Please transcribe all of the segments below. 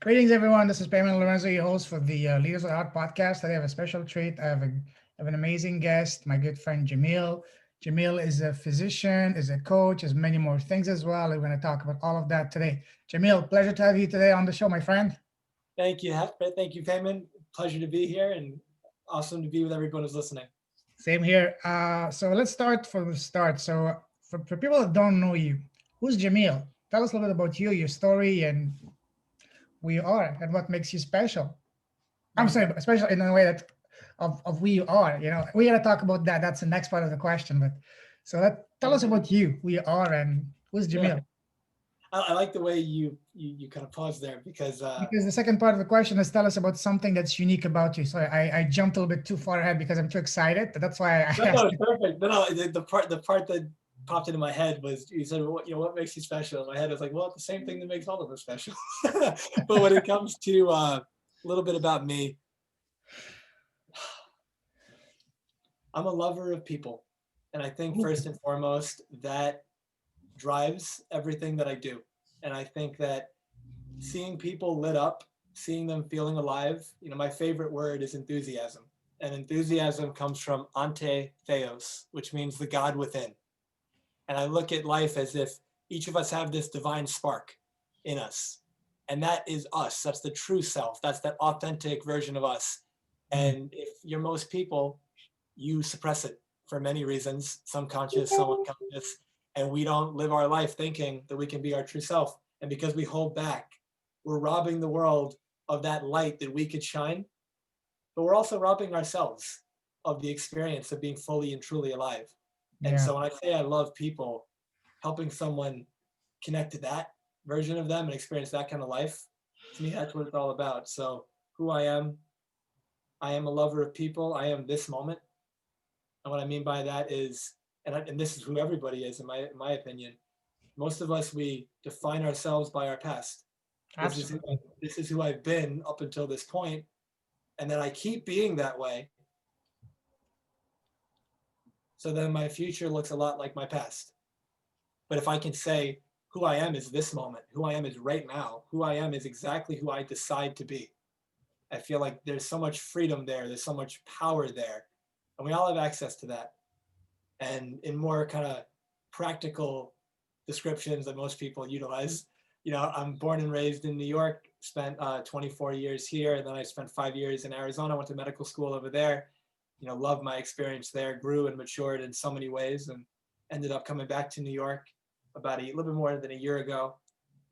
Greetings, everyone. This is Payman Lorenzo, your host for the Leaders of Art podcast. Today I have a special treat. I have an amazing guest, my good friend Jamil. Jamil is a physician, is a coach, is many more things as well. We're going to talk about all of that today. Jamil, pleasure to have you today on the show, my friend. Thank you, Payman. Pleasure to be here and awesome to be with everyone who's listening. Same here. So let's start from the start. So for people that don't know you, who's Jamil? Tell us a little bit about you, your story, and who you are, and what makes you special. I'm Mhm. sorry, especially in a way that of who you are. We gotta talk about that. That's the next part of the question. But so tell us about you, who you are, and who's Yeah, Jamil. I like the way you kind of pause there because Because the second part of the question is tell us about something that's unique about you. Sorry, I jumped a little bit too far ahead because I'm too excited. But that's why I no, asked it's you. perfect. No, the part that popped into my head was you said what makes you special. In my head, I was like, well, it's the same thing that makes all of us special. But when it comes to a little bit about me, I'm a lover of people, and I think Ooh, first and foremost that drives everything that I do, and I think that seeing people lit up, seeing them feeling alive. My favorite word is enthusiasm. And enthusiasm comes from ante theos, which means the God within. And I look at life as if each of us have this divine spark in us. And that is us. That's the true self. That's that authentic version of us. mm, And if you're most people, you suppress it for many reasons, some conscious, some unconscious. And we don't live our life thinking that we can be our true self. And because we hold back, we're robbing the world of that light that we could shine, but we're also robbing ourselves of the experience of being fully and truly alive. And yeah, so when I say I love people, helping someone connect to that version of them and experience that kind of life, to me, that's what it's all about. So who I am a lover of people. I am this moment. And what I mean by that is, and this is who everybody is, in my opinion. Most of us, we define ourselves by our past. This is who absolutely. this is who I've been up until this point, and then I keep being that way. So then my future looks a lot like my past. But if I can say who I am is this moment, who I am is right now, who I am is exactly who I decide to be. I feel like there's so much freedom there, there's so much power there, and we all have access to that. And in more kind of practical descriptions that most people utilize, I'm born and raised in New York, spent 24 years here, and then I spent 5 years in Arizona, went to medical school over there, loved my experience there, grew and matured in so many ways, and ended up coming back to New York about a little bit more than a year ago.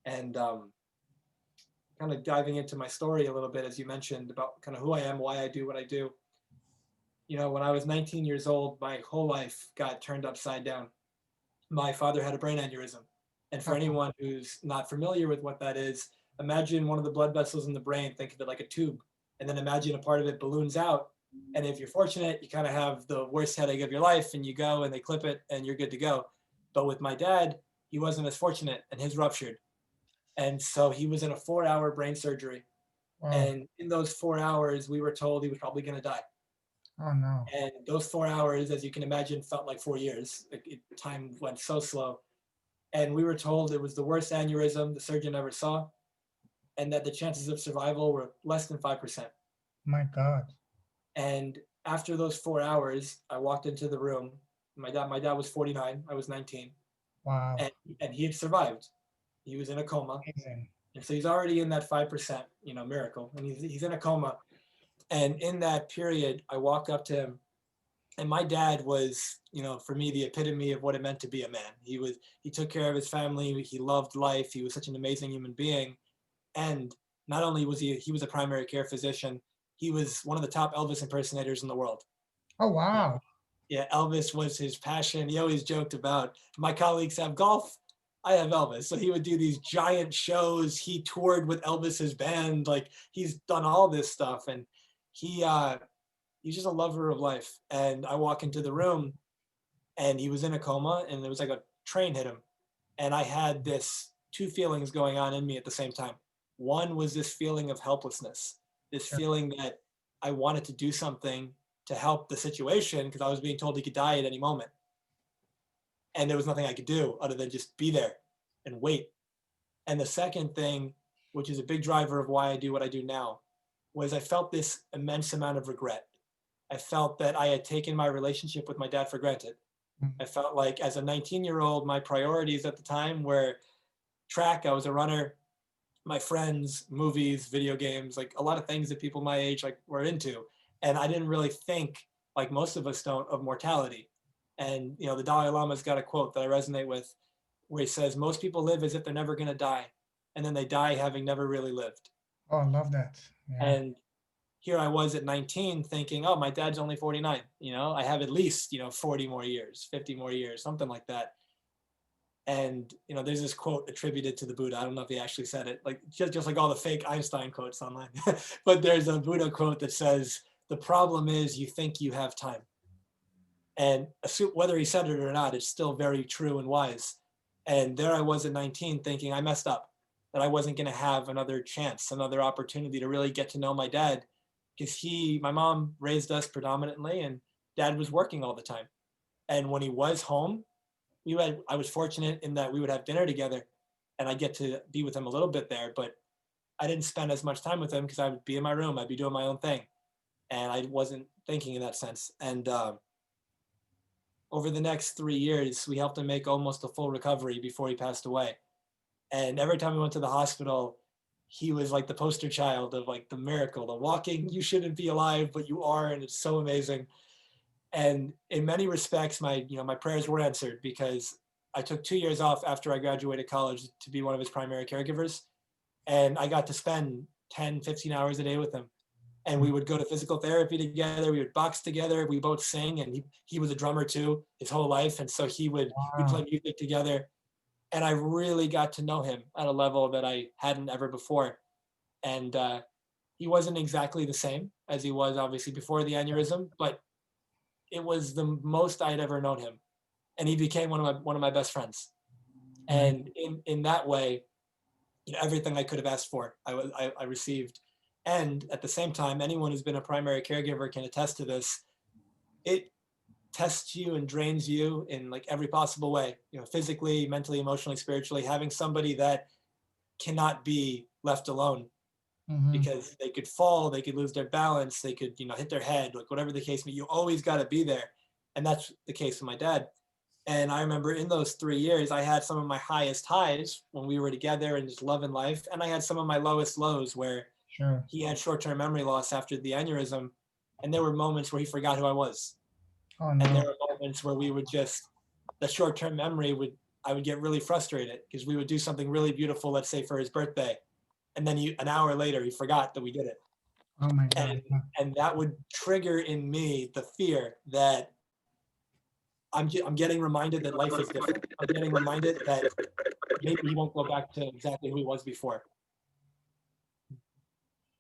And kind of diving into my story a little bit, as you mentioned, about kind of who I am, why I do what I do. When I was 19 years old, my whole life got turned upside down. My father had a brain aneurysm. And for Oh, anyone who's not familiar with what that is, imagine one of the blood vessels in the brain, think of it like a tube, and then imagine a part of it balloons out. And if you're fortunate, you kind of have the worst headache of your life, and you go and they clip it and you're good to go. But with my dad, he wasn't as fortunate and his ruptured. And so he was in a 4-hour brain surgery. wow. And in those 4 hours, we were told he was probably going to die. Oh no. And those 4 hours, as you can imagine, felt like 4 years. Time went so slow. And we were told it was the worst aneurysm the surgeon ever saw, and that the chances of survival were less than 5%. My God. And after those 4 hours, I walked into the room. My dad was 49. I was 19, Wow. and he had survived. He was in a coma, Amazing. and so he's already in that 5%, miracle, and he's in a coma. And in that period, I walk up to him, and my dad was, for me, the epitome of what it meant to be a man. He took care of his family. He loved life. He was such an amazing human being. And not only was he was a primary care physician, he was one of the top Elvis impersonators in the world. Oh Yeah, wow. yeah, Elvis was his passion. He always joked about, my colleagues have golf, I have Elvis. So he would do these giant shows. He toured with Elvis's band. Like, he's done all this stuff, and he he's just a lover of life. And I walk into the room, and he was in a coma, and it was like a train hit him. And I had this two feelings going on in me at the same time. One was this feeling of helplessness, this Sure. feeling that I wanted to do something to help the situation because I was being told he could die at any moment. And there was nothing I could do other than just be there and wait. And the second thing which is a big driver of why I do what I do now, was I felt this immense amount of regret. I felt that I had taken my relationship with my dad for granted. Mm. I felt like as a 19-year-old, my priorities at the time were track, I was a runner, my friends, movies, video games, like a lot of things that people my age like were into. And I didn't really think, like most of us don't, of mortality. And the Dalai Lama's got a quote that I resonate with where he says, most people live as if they're never gonna die, and then they die having never really lived. Oh, I love that. Yeah. And here I was at 19 thinking, oh, my dad's only 49. I have at least, 40 more years, 50 more years, something like that. And there's this quote attributed to the Buddha. I don't know if he actually said it, like just like all the fake Einstein quotes online. But there's a Buddha quote that says, the problem is you think you have time. And whether he said it or not, it's still very true and wise. And there I was at 19 thinking I messed up, that I wasn't going to have another chance, another opportunity to really get to know my dad, because my mom raised us predominantly, and dad was working all the time. And when he was home, I was fortunate in that we would have dinner together, and I get to be with him a little bit there, but I didn't spend as much time with him because I would be in my room, I'd be doing my own thing, and I wasn't thinking in that sense. And over the next 3 years, we helped him make almost a full recovery before he passed away. And every time we went to the hospital, he was like the poster child of like the miracle, the walking, you shouldn't be alive, but you are, and it's so amazing. And in many respects, my prayers were answered, because I took 2 years off after I graduated college to be one of his primary caregivers. And I got to spend 10, 15 hours a day with him. And we would go to physical therapy together. We would box together. We both sing, and he was a drummer too his whole life. And so we'd play Wow. music together. And I really got to know him at a level that I hadn't ever before. And he wasn't exactly the same as he was obviously before the aneurysm, but it was the most I had ever known him. And he became one of my best friends. Amazing. And in that way, everything I could have asked for, I received. And at the same time, anyone who's been a primary caregiver can attest to this. It tests you and drains you in like every possible way, physically, mentally, emotionally, spiritually. Having somebody that cannot be left alone, Mm-hmm. because they could fall, they could lose their balance, they could, hit their head, like whatever the case may be, you always got to be there. And that's the case with my dad. And I remember in those 3 years, I had some of my highest highs when we were together and just loving life. And I had some of my lowest lows where Sure. he had short-term memory loss after the aneurysm. And there were moments where he forgot who I was. Oh And there no. were moments where the short-term memory I would get really frustrated because we would do something really beautiful, let's say for his birthday. And then an hour later, he forgot that we did it. Oh my And, God. and that would trigger in me the fear that I'm getting reminded that life is different. I'm getting reminded that maybe he won't go back to exactly who he was before.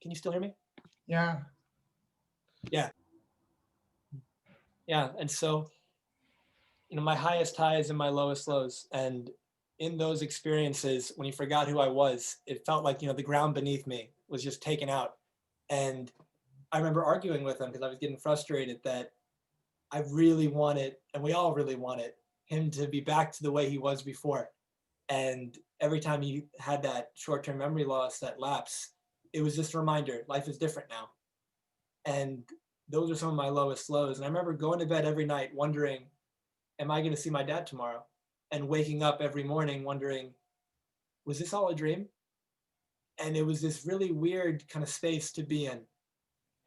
Can you still hear me? Yeah. Yeah. Yeah. And so, my highest highs and my lowest lows. And in those experiences, when he forgot who I was, it felt like, the ground beneath me was just taken out. And I remember arguing with him because I was getting frustrated that I really wanted, and we all really wanted, him to be back to the way he was before. And every time he had that short-term memory loss, that lapse, it was just a reminder, life is different now. And those are some of my lowest lows. And I remember going to bed every night wondering, am I going to see my dad tomorrow? And waking up every morning wondering, was this all a dream? And it was this really weird kind of space to be in.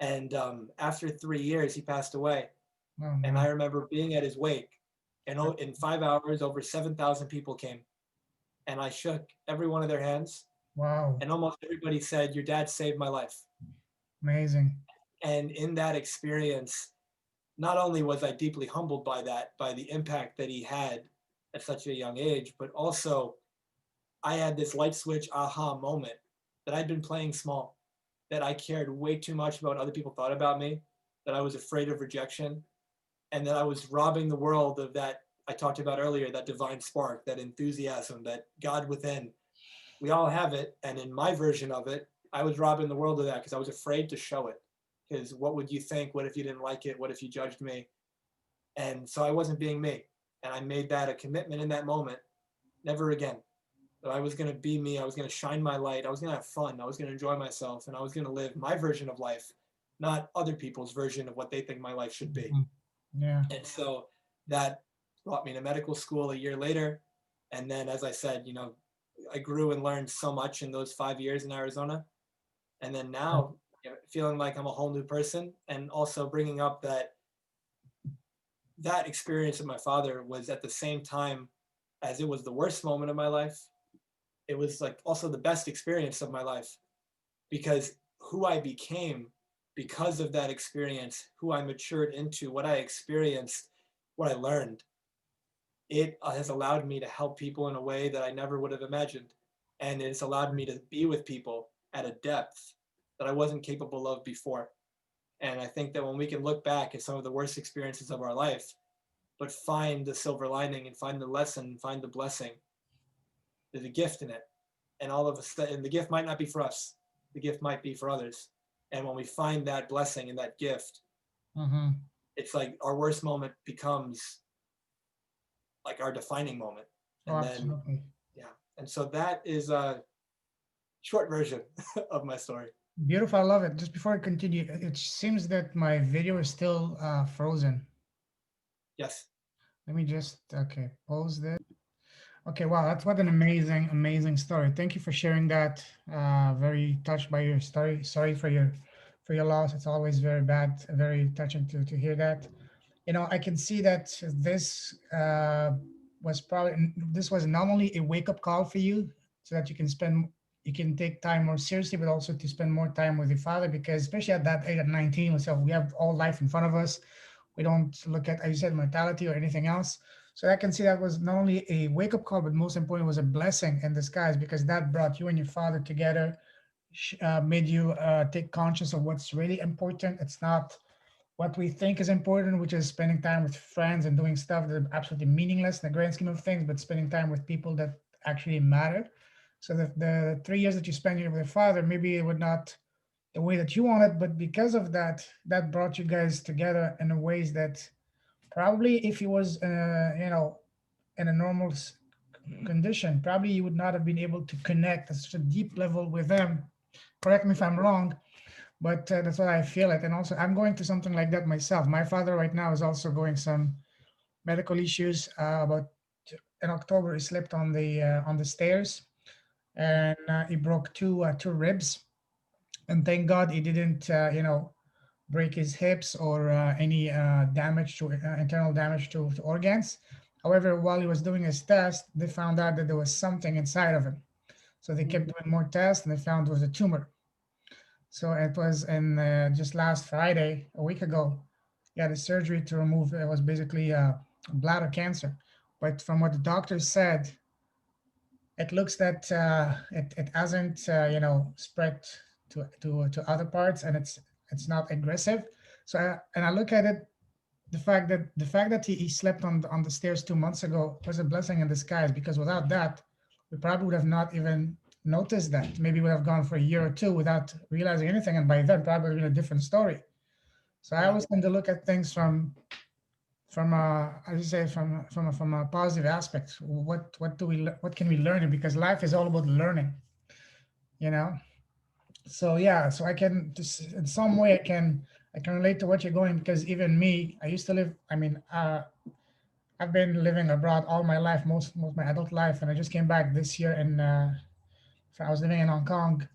And after 3 years, he passed away. Oh And I no. remember being at his wake. And in 5 hours, over 7,000 people came. And I shook every one of their hands. Wow. And almost everybody said, your dad saved my life. Amazing. And in that experience, not only was I deeply humbled by that, by the impact that he had at such a young age, but also I had this light switch aha moment that I'd been playing small, that I cared way too much about what other people thought about me, that I was afraid of rejection, and that I was robbing the world of that I talked about earlier, that divine spark, that enthusiasm, that God within. We all have it. And in my version of it, I was robbing the world of that because I was afraid to show it. Because what would you think? What if you didn't like it? What if you judged me? And so I wasn't being me. And I made that a commitment in that moment, never again. that I was going to be me. I was going to shine my light. I was going to have fun. I was going to enjoy myself. And I was going to live my version of life, not other people's version of what they think my life should be. Mhm. Yeah. And so that brought me to medical school a year later. And then, as I said, I grew and learned so much in those 5 years in Arizona. And then now, feeling like I'm a whole new person, and also bringing up that experience of my father was at the same time as it was the worst moment of my life. It was like also the best experience of my life, because who I became because of that experience, who I matured into, what I experienced, what I learned, it has allowed me to help people in a way that I never would have imagined. And it's allowed me to be with people at a depth that I wasn't capable of before. And I think that when we can look back at some of the worst experiences of our life, but find the silver lining and find the lesson and find the blessing, there's a gift in it. And all of a sudden, the gift might not be for us, the gift might be for others. And when we find that blessing and that gift, Mm-hmm. it's like our worst moment becomes like our defining moment. Oh, And then, absolutely. yeah. And so that is a short version of my story. Beautiful. I love it. Just before I continue, it seems that my video is still frozen. Yes. Let me just, okay, pause this. Okay, wow, that's what an amazing, amazing story. Thank you for sharing that. Very touched by your story. Sorry for your loss. It's always very bad, very touching to hear that. I can see that this this was not only a wake up call for you, so that you can take time more seriously, but also to spend more time with your father, because especially at that age, at 19, so we have all life in front of us. We don't look at, as you said, mortality or anything else. So I can see that was not only a wake up call, but most important was a blessing in disguise, because that brought you and your father together, made you take conscious of what's really important. It's not what we think is important, which is spending time with friends and doing stuff that are absolutely meaningless in the grand scheme of things, but spending time with people that actually matter. So the 3 years that you spent here with your father, maybe it would not the way that you want it, but because of that, that brought you guys together in a ways that probably if he was, in a normal condition, probably you would not have been able to connect at such a deep level with them. Correct me if I'm wrong, but that's what I feel it. And also, I'm going through something like that myself. My father right now is also going some medical issues. About in October, he slipped on the stairs, and he broke two ribs. And thank God he didn't, break his hips or any damage to internal damage to organs. However, while he was doing his test, they found out that there was something inside of him. So they kept Mhm. doing more tests, and they found it was a tumor. So it was in just last Friday, a week ago. He had a surgery to remove. It was basically bladder cancer. But from what the doctor said, it looks that it hasn't spread to other parts, and it's not aggressive. So and I look at it, the fact that he slept on the stairs 2 months ago was a blessing in disguise, because without that, we probably would have not even noticed that. Maybe we would have gone for a year or two without realizing anything, and by then probably would have been a different story. So I Yeah. always tend to look at things from a, as you say, from a positive aspect. What can we learn? Because life is all about learning, you know. So yeah, so I can just in some way I can relate to what you're going, because even me, I used to live. I mean, I've been living abroad all my life, most of my adult life, and I just came back this year. And so I was living in Hong Kong.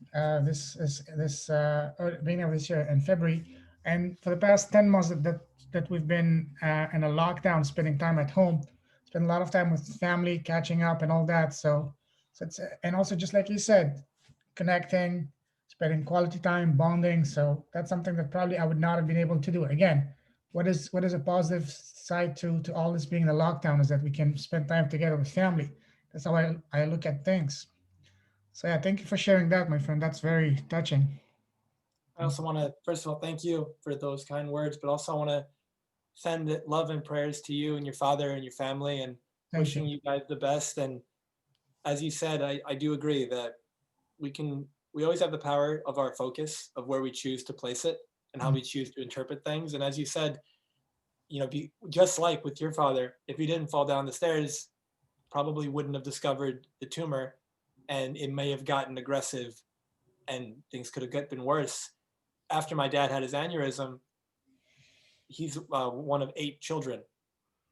Beginning of this year in February, and for the past 10 months that we've been in a lockdown, spending time at home, spend a lot of time with family, catching up, and all that. So it's and also just like you said, connecting, spending quality time, bonding. So that's something that probably I would not have been able to do. Again, what is a positive side to all this being the lockdown is that we can spend time together with family. That's how I look at things. So yeah, thank you for sharing that, my friend. That's very touching. I also want to, first of all, thank you for those kind words, but also I want to send love and prayers to you and your father and your family, and Thank you. wishing you guys the best. And as you said, I do agree that we always have the power of our focus of where we choose to place it and how Mm, we choose to interpret things. And as you said, just like with your father, if he didn't fall down the stairs, probably wouldn't have discovered the tumor. and it may have gotten aggressive and things could have been worse. After my dad had his aneurysm, he's one of 8 children,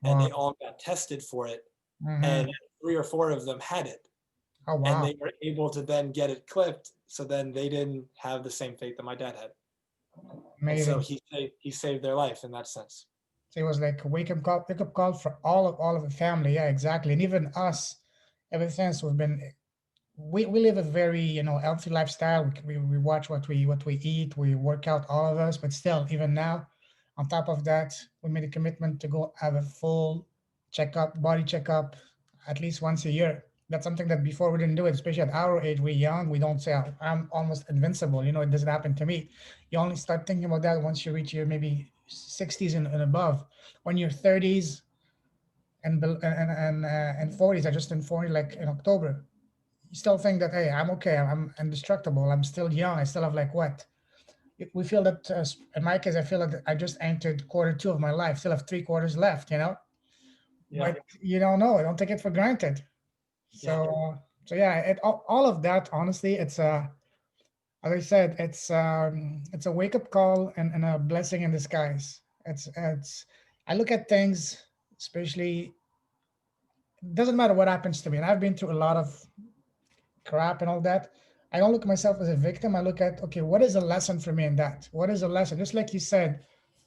and Wow. they all got tested for it, and Mm-hmm. 3 or 4 of them had it, Oh, and wow. they were able to then get it clipped. So then they didn't have the same fate that my dad had, and so Amazing. he saved their life in that sense. So it was like a wake up call for all of the family. Yeah, exactly. And even us, ever since we've been we live a very healthy lifestyle. We watch what we eat. We work out, all of us. But still, even now, on top of that, we made a commitment to go have a full checkup, body checkup, at least once a year. That's something that before we didn't do it, especially at our age. We're young. We don't say I'm almost invincible. It doesn't happen to me. You only start thinking about that once you reach your maybe 60s and above. When you're 30s and 40s, I just turned 40 like in October. You still think that, hey, I'm okay, I'm indestructible, I'm still young, I still have like what? We feel that, in my case, I feel that I just entered quarter two of my life, still have 3 quarters left. Yeah, But you don't know, I don't take it for granted. yeah, So yeah, all of that, honestly, it's as I said, it's a wake up call and a blessing in disguise. It's I look at things, especially, it doesn't matter what happens to me, and I've been through a lot of crap and all that. I don't look at myself as a victim. I look at, okay, what is a lesson for me in that? What is a lesson? Just like you said,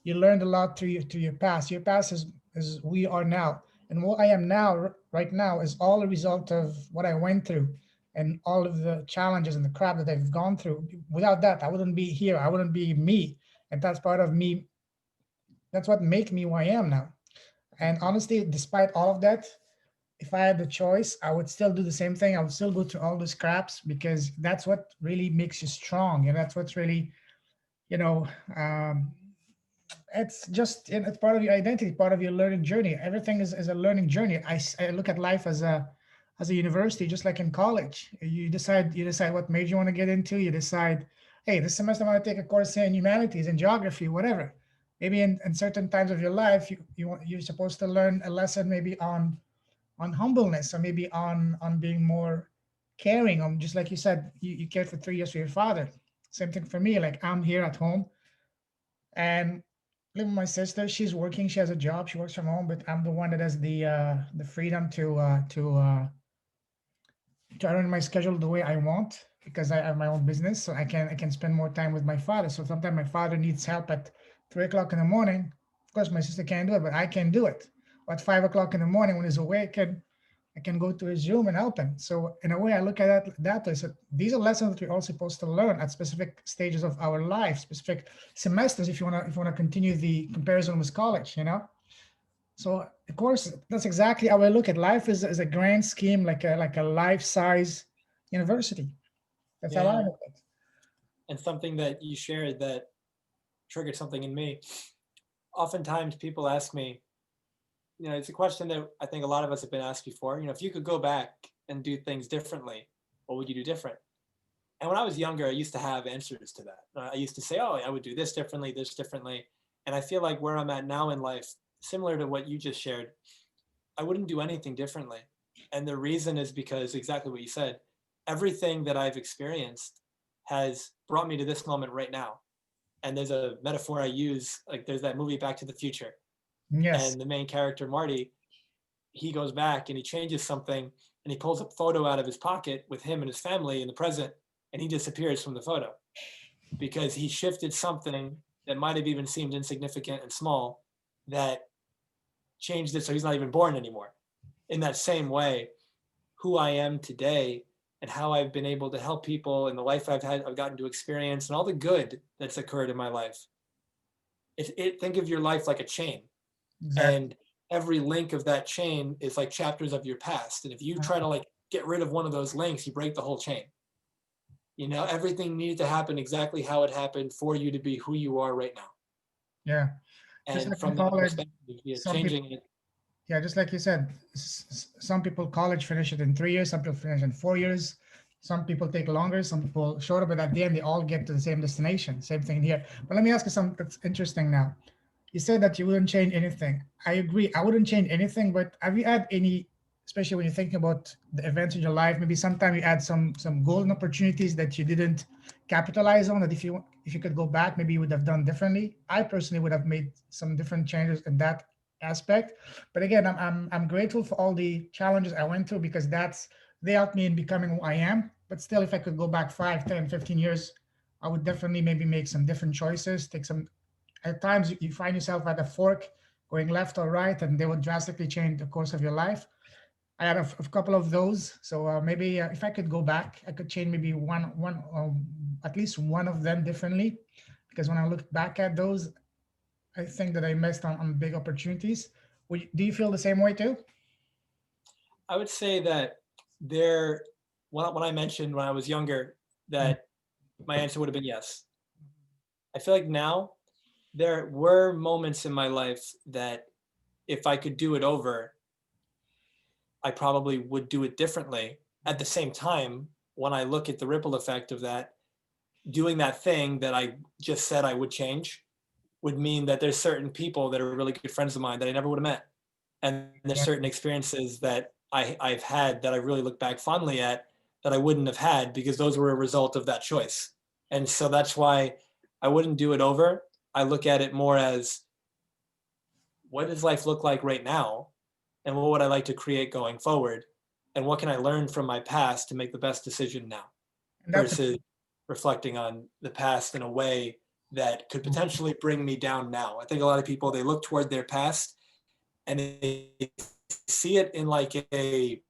you learned a lot through your past. Your past is who you are now, and what I am now, right now, is all a result of what I went through and all of the challenges and the crap that I've gone through. Without that, I wouldn't be here. I wouldn't be me, and that's part of me. That's what make me who I am now. And honestly, despite all of that, if I had the choice, I would still do the same thing. I would still go through all those scraps because that's what really makes you strong, and that's what's really, you know, um, it's just it's part of your identity, part of your learning journey. Everything is a learning journey. I look at life as a university, just like in college. You decide what major you want to get into. You decide, hey, this semester I want to take a course in humanities and geography, whatever. Maybe in certain times of your life, you're supposed to learn a lesson maybe on humbleness, or maybe on being more caring, on, just like you said, you cared for 3 years for your father. Same thing for me. Like, I'm here at home and live with my sister. She's working, she has a job, she works from home, but I'm the one that has the freedom to arrange my schedule the way I want, because I have my own business, so I can spend more time with my father. So sometimes my father needs help at 3 o'clock in the morning. Of course, my sister can't do it, but I can do it. Or at 5 o'clock in the morning when he's awake, I can go to his room and help him. So in a way, I look at that way. So these are lessons that we're all supposed to learn at specific stages of our life, specific semesters. If you wanna continue the comparison with college. So of course, that's exactly how I look at life, is a grand scheme, like a life size university. That's how I yeah. look at it. And something that you shared that triggered something in me. Oftentimes, people ask me, it's a question that I think a lot of us have been asked before. If you could go back and do things differently, what would you do different? And when I was younger, I used to have answers to that. I used to say, oh, I would do this differently. And I feel like where I'm at now in life, similar to what you just shared, I wouldn't do anything differently. And the reason is because exactly what you said, everything that I've experienced has brought me to this moment right now. And there's a metaphor I use, like there's that movie Back to the Future. Yes. And the main character, Marty, he goes back and he changes something and he pulls a photo out of his pocket with him and his family in the present, and he disappears from the photo because he shifted something that might have even seemed insignificant and small, that changed it so he's not even born anymore. In that same way, who I am today and how I've been able to help people and the life I've gotten to experience and all the good that's occurred in my life. Think of your life like a chain, Exactly. and every link of that chain is like chapters of your past. And if you try to like get rid of one of those links, you break the whole chain. Everything needed to happen exactly how it happened for you to be who you are right now. Yeah. Just And like in from that college, perspective, some people. changing it. Yeah, just like you said, some people college finish it in 3 years, some people finish in 4 years, some people take longer, some people shorter, but at the end they all get to the same destination. Same thing here. But let me ask you something that's interesting now. You said that you wouldn't change anything. I agree. I wouldn't change anything, but have you had any especially when you're thinking about the events in your life. Maybe sometimes you had some golden opportunities that you didn't capitalize on. That if you could go back, maybe you would have done differently. I personally would have made some different changes in that aspect. But again, I'm grateful for all the challenges I went through because they helped me in becoming who I am. But still, if I could go back 5, 10, 15 years, I would definitely maybe make some different choices, take some at times you find yourself at a fork going left or right, and they will drastically change the course of your life. I had a couple of those, so maybe if I could go back, I could change maybe at least one of them differently, because when I look back at those, I think that I missed on big opportunities. Do you feel the same way too? I would say that there, when I mentioned when I was younger Mm. that my answer would have been yes. I feel like now there were moments in my life that if I could do it over, I probably would do it differently. At the same time, when I look at the ripple effect of that, doing that thing that I just said I would change would mean that there's certain people that are really good friends of mine that I never would have met. And there's certain Exactly. experiences that I've had that I really look back fondly at that I wouldn't have had because those were a result of that choice. And so that's why I wouldn't do it over. I look at it more as what does life look like right now? And what would I like to create going forward? And what can I learn from my past to make the best decision now And that's versus reflecting on the past in a way that could potentially bring me down now. I think a lot of people, they look toward their past and they see it in like a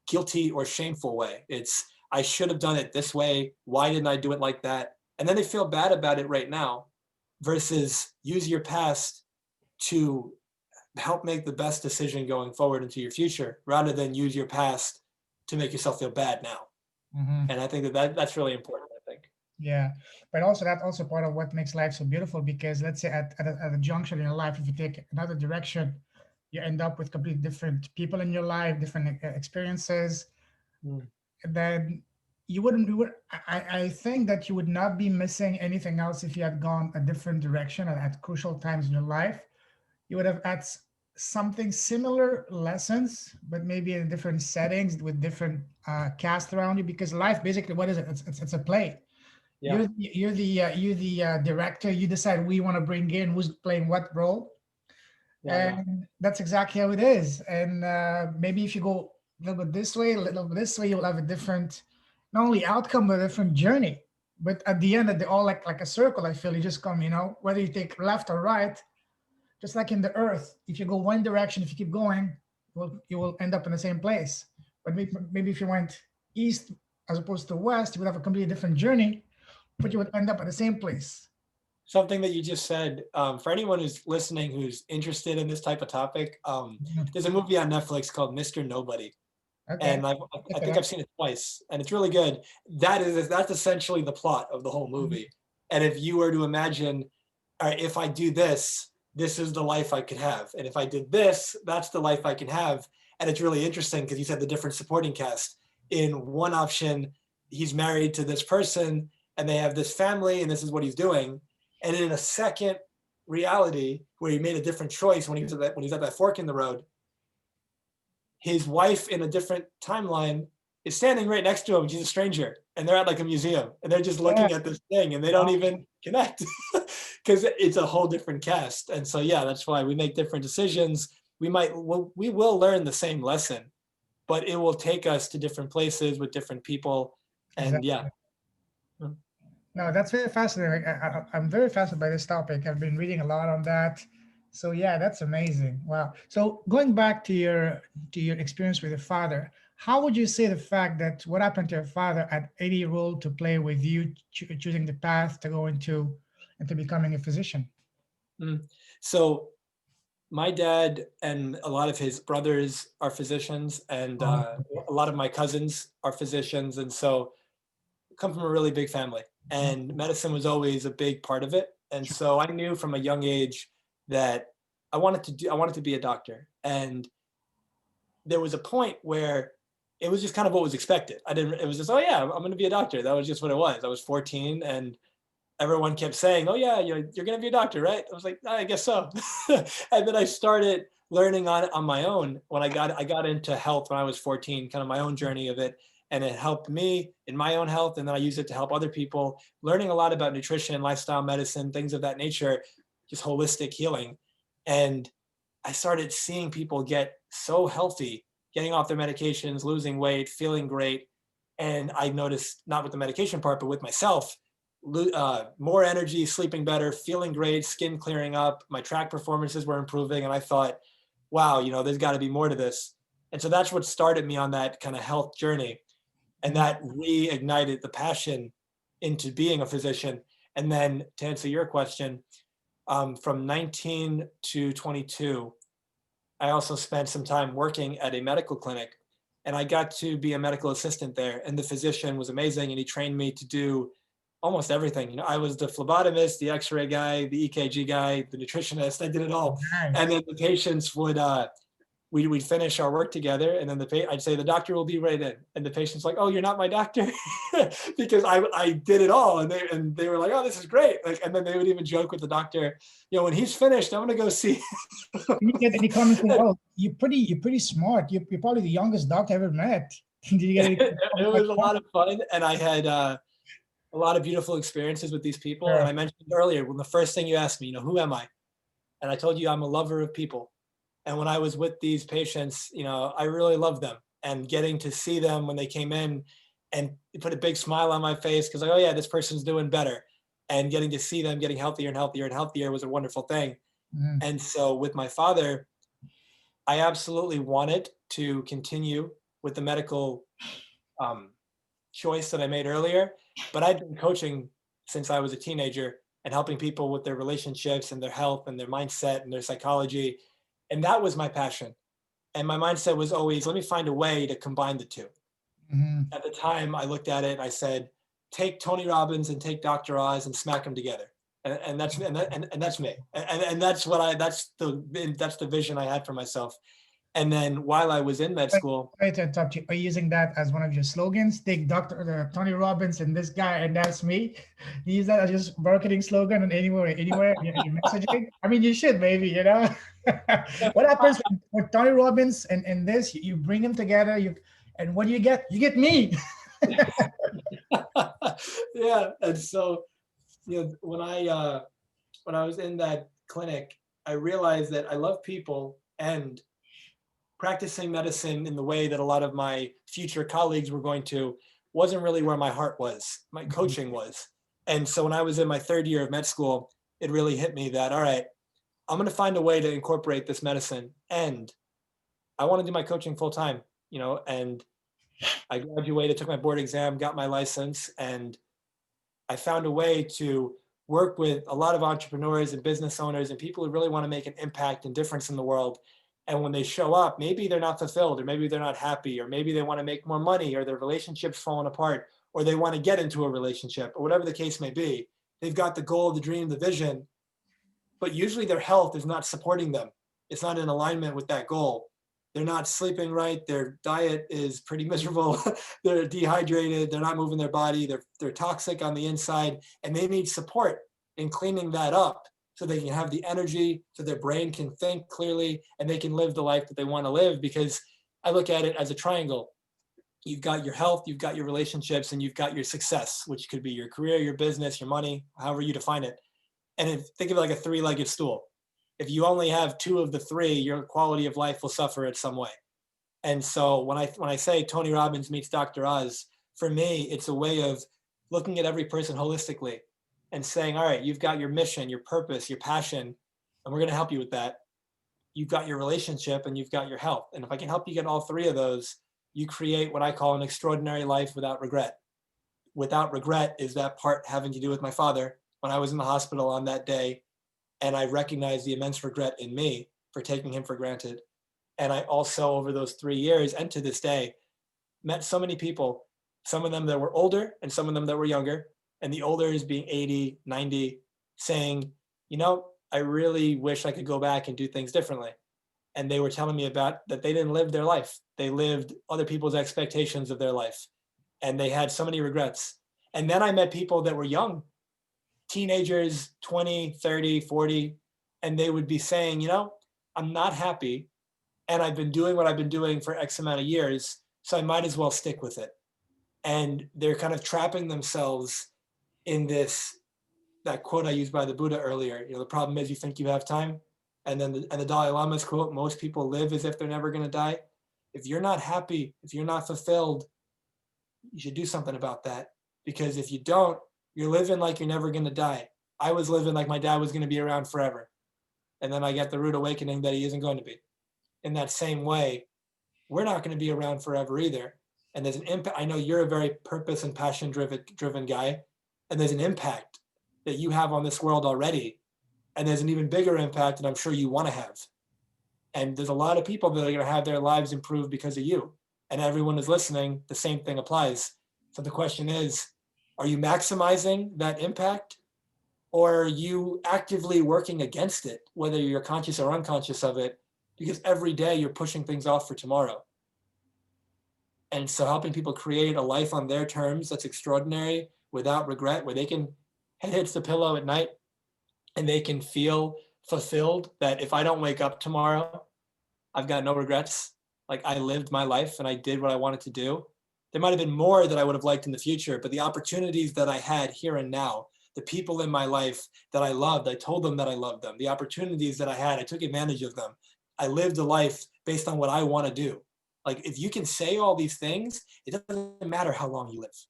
guilty or shameful way. It's, I should have done it this way. Why didn't I do it like that? And then they feel bad about it right now versus use your past to help make the best decision going forward into your future rather than use your past to make yourself feel bad now. Mhm. And I think that's really important, I think. Yeah, but also that's also part of what makes life so beautiful because let's say at a junction in your life, if you take another direction, you end up with completely different people in your life, different experiences. Mm. And then you would I think that you would not be missing anything else if you had gone a different direction at crucial times in your life. You would have had something similar lessons, but maybe in different settings with different cast around you because life basically what is it? It's a play. Yeah. You're the director. You decide who you want to bring in, who's playing what role, Yeah. Yeah. and that's exactly how it is. And maybe if you go a little bit this way, a little bit this way, you'll have a different, not only outcome but a different journey. But at the end, they all like a circle. I feel you just come, whether you take left or right, just like in the earth. If you go one direction, if you keep going, you will end up in the same place. But maybe if you went east as opposed to west, you would have a completely different journey, but you would end up at the same place. Something that you just said, for anyone who's listening who's interested in this type of topic, Mhm. there's a movie on Netflix called Mr. Nobody. Okay. And I Check it think out. I've seen it twice, and it's really good. That's essentially the plot of the whole Mhm. movie. And if you were to imagine, all right, if I do this, this is the life I could have, and if I did this, that's the life I can have. And it's really interesting because you said the different supporting cast. In one option, he's married to this person, and they have this family, and this is what he's doing. And in a second reality, where he made a different choice when he's at that fork in the road, his wife in a different timeline is standing right next to him. She's a stranger, and they're at like a museum, and they're just Yeah. looking at this thing, and they don't Wow. even connect because it's a whole different cast. And so, yeah, that's why we make different decisions. We will learn the same lesson, but it will take us to different places with different people. And yeah, Exactly. No, that's very fascinating. I'm very fascinated by this topic. I've been reading a lot on that. So yeah, that's amazing. Wow. So going back to your experience with your father, how would you say the fact that what happened to your father had any role to play with you choosing the path to go into becoming a physician? mm. So my dad and a lot of his brothers are physicians, and Oh, a lot of my cousins are physicians, and so come from a really big family, okay. and medicine was always a big part of it. And so I knew from a young age that I wanted to be a doctor. And there was a point where it was just kind of what was expected. I didn't it was just, oh yeah, I'm going to be a doctor. That was just what it was. I was 14, and everyone kept saying, oh yeah, you're going to be a doctor, right? I was like, I guess so. And then I started learning on my own when I got into health when I was 14, kind of my own journey of it. And it helped me in my own health. And then I use it to help other people, learning a lot about nutrition, lifestyle medicine, things of that nature, just holistic healing. And I started seeing people get so healthy, getting off their medications, losing weight, feeling great. And I noticed, not with the medication part, but with myself, more energy, sleeping better, feeling great, skin clearing up, my track performances were improving. And I thought, wow, there's got to be more to this. And so that's what started me on that kind of health journey. And that reignited the passion into being a physician. And then to answer your question, from 19 to 22, I also spent some time working at a medical clinic, and I got to be a medical assistant there. And the physician was amazing, and he trained me to do almost everything. I was the phlebotomist, the X-ray guy, the EKG guy, the nutritionist. I did it all. And Nice. then the patients would we'd finish our work together, and then I'd say the doctor will be right in, and the patient's like, "Oh, you're not my doctor," because I did it all, and they were like, "Oh, this is great!" Like, and then they would even joke with the doctor, when he's finished, I'm gonna go see. And you get any comments saying, "Oh, you're pretty smart. You're probably the youngest doctor I ever met." Did you get any It comments like was a that? lot of fun, and I had a lot of beautiful experiences with these people. And Sure. I mentioned earlier, when the first thing you asked me, who am I? And I told you I'm a lover of people. And when I was with these patients, I really loved them, and getting to see them when they came in and it put a big smile on my face because, like, oh yeah, this person's doing better. And getting to see them getting healthier and healthier and healthier was a wonderful thing. Mhm. And so with my father, I absolutely wanted to continue with the medical um, choice that I made earlier, but I've been coaching since I was a teenager and helping people with their relationships and their health and their mindset and their psychology. And that was my passion. And my mindset was always, let me find a way to combine the two. Mhm. At the time, I looked at it and I said, take Tony Robbins and take Dr. Oz and smack them together. And that's me. And that's the vision I had for myself. And then while I was in med Wait, school, Sorry to interrupt you. Are you using that as one of your slogans? Take Dr. Tony Robbins and this guy, and that's me. You use that as just marketing slogan and anywhere in your messaging. I mean, you should maybe. What happens with Tony Robbins and this? You bring them together. And what do you get? You get me. yeah. And so, when I was in that clinic, I realized that I love people, and practicing medicine in the way that a lot of my future colleagues were going to wasn't really where my heart was. My coaching was. And so when I was in my third year of med school, it really hit me that, all right, I'm going to find a way to incorporate this medicine, and I want to do my coaching full time, and I graduated, took my board exam, got my license, and I found a way to work with a lot of entrepreneurs and business owners and people who really want to make an impact and difference in the world. And when they show up, maybe they're not fulfilled, or maybe they're not happy, or maybe they want to make more money, or their relationship's falling apart, or they want to get into a relationship, or whatever the case may be. They've got the goal, the dream, the vision, but usually their health is not supporting them. It's not in alignment with that goal. They're not sleeping right. Their diet is pretty miserable. They're dehydrated. They're not moving their body. They're toxic on the inside, and they need support in cleaning that up so they can have the energy, so their brain can think clearly, and they can live the life that they want to live. Because I look at it as a triangle. You've got your health, you've got your relationships, and you've got your success, which could be your career, your business, your money, however you define it. And think of it like a three-legged stool. If you only have two of the three, your quality of life will suffer in some way. And so when I say Tony Robbins meets Dr. Oz, for me, it's a way of looking at every person holistically and saying, all right, you've got your mission, your purpose, your passion, and we're going to help you with that. You've got your relationship and you've got your health. And if I can help you get all three of those, you create what I call an extraordinary life without regret. Without regret is that part having to do with my father when I was in the hospital on that day, and I recognized the immense regret in me for taking him for granted. And I also, over those 3 years and to this day, met so many people, some of them that were older and some of them that were younger. And the older is being 80, 90, saying, I really wish I could go back and do things differently. And they were telling me about that they didn't live their life. They lived other people's expectations of their life. And they had so many regrets. And then I met people that were young, teenagers, 20, 30, 40, and they would be saying, I'm not happy, and I've been doing what I've been doing for X amount of years, so I might as well stick with it. And they're kind of trapping themselves in this, that quote I used by the Buddha earlier, the problem is you think you have time. And then the Dalai Lama's quote, most people live as if they're never going to die. If you're not happy, if you're not fulfilled, you should do something about that. Because if you don't, you're living like you're never going to die. I was living like my dad was going to be around forever. And then I get the rude awakening that he isn't going to be. In that same way, we're not going to be around forever either. And there's an impact. I know you're a very purpose and passion driven guy. And there's an impact that you have on this world already. And there's an even bigger impact that I'm sure you want to have. And there's a lot of people that are going to have their lives improved because of you. And everyone is listening, the same thing applies. So the question is, are you maximizing that impact? Or are you actively working against it, whether you're conscious or unconscious of it? Because every day you're pushing things off for tomorrow. And so helping people create a life on their terms that's extraordinary, without regret, where they can head hits the pillow at night and they can feel fulfilled that if I don't wake up tomorrow, I've got no regrets. Like, I lived my life and I did what I wanted to do. There might have been more that I would have liked in the future, but the opportunities that I had here and now, the people in my life that I loved, I told them that I loved them. The opportunities that I had, I took advantage of them. I lived a life based on what I want to do. Like, if you can say all these things, it doesn't matter how long you live.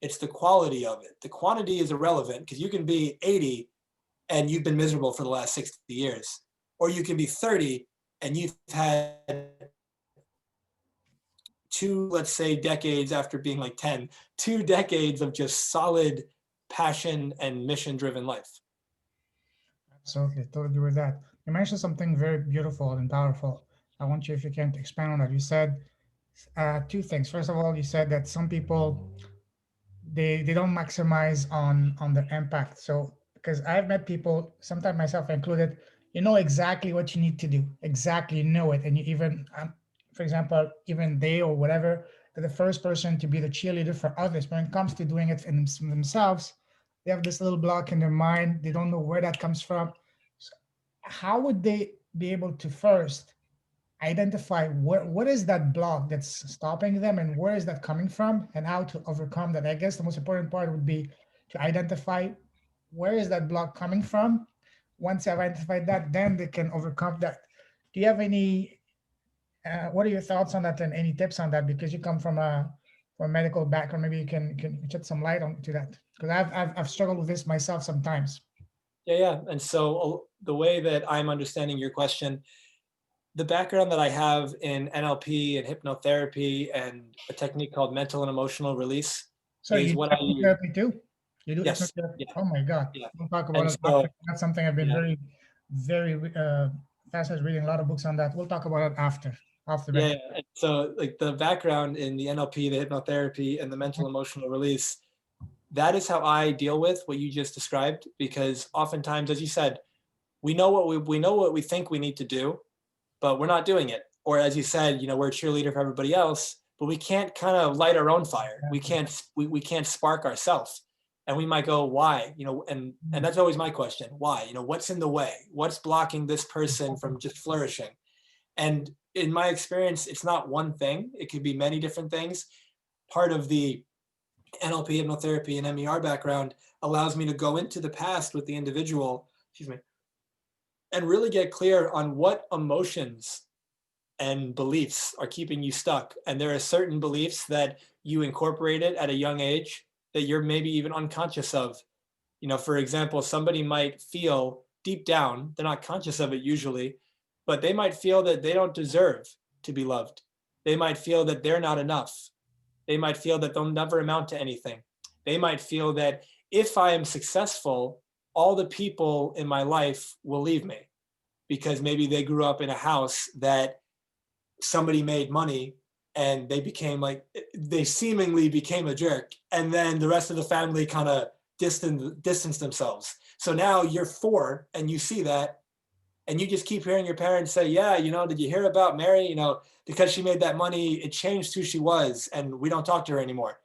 It's the quality of it. The quantity is irrelevant, because you can be 80 and you've been miserable for the last 60 years. Or you can be 30 and you've had two, let's say, decades after being like 10, 2 decades of just solid passion and mission-driven life. Absolutely, totally agree with that. You mentioned something very beautiful and powerful. I want you, if you can, to expand on that. You said two things. First of all, you said that some people they don't maximize on the impact. So because I've met people, sometimes myself included, you know exactly what you need to do, exactly, you know it, and you even, for example, even they or whatever, they're the first person to be the cheerleader for others. When it comes to doing it in themselves, they have this little block in their mind. They don't know where that comes from. So how would they be able to first identify what is that block that's stopping them and where is that coming from and how to overcome that? I guess the most important part would be to identify where is that block coming from. Once you have identified that, then they can overcome that. Do you have any what are your thoughts on that and any tips on that? Because you come from a medical background, maybe you can shed some light on to that, because I've struggled with this myself sometimes. Yeah. And so the way that I'm understanding your question, the background that I have in NLP and hypnotherapy and a technique called mental and emotional release So is you do what I use. hypnotherapy too? You do Yes. hypnotherapy? Yeah. Oh my God. Yeah. We'll talk about And it so, after. That's something I've been yeah. very fascinated reading a lot of books on that. We'll talk about it after, off the Yeah. record. And so, like, the background in the NLP, the hypnotherapy, and the mental emotional release, that is how I deal with what you just described. Because oftentimes, as you said, we know what we think we need to do, but we're not doing it. Or as you said, we're a cheerleader for everybody else, but we can't kind of light our own fire. We can't spark ourselves. And we might go, why? And that's always my question. Why? What's in the way? What's blocking this person from just flourishing? And in my experience, it's not one thing. It could be many different things. Part of the NLP, hypnotherapy, and MER background allows me to go into the past with the individual, excuse me, and really get clear on what emotions and beliefs are keeping you stuck. And there are certain beliefs that you incorporated at a young age that you're maybe even unconscious of. For example, somebody might feel deep down, they're not conscious of it usually, but they might feel that they don't deserve to be loved. They might feel that they're not enough. They might feel that they'll never amount to anything. They might feel that if I am successful, all the people in my life will leave me, because maybe they grew up in a house that somebody made money and they seemingly became a jerk, and then the rest of the family kind of distance themselves. So now you're 4 and you see that, and you just keep hearing your parents say, yeah, did you hear about Mary? Because she made that money, it changed who she was, and we don't talk to her anymore.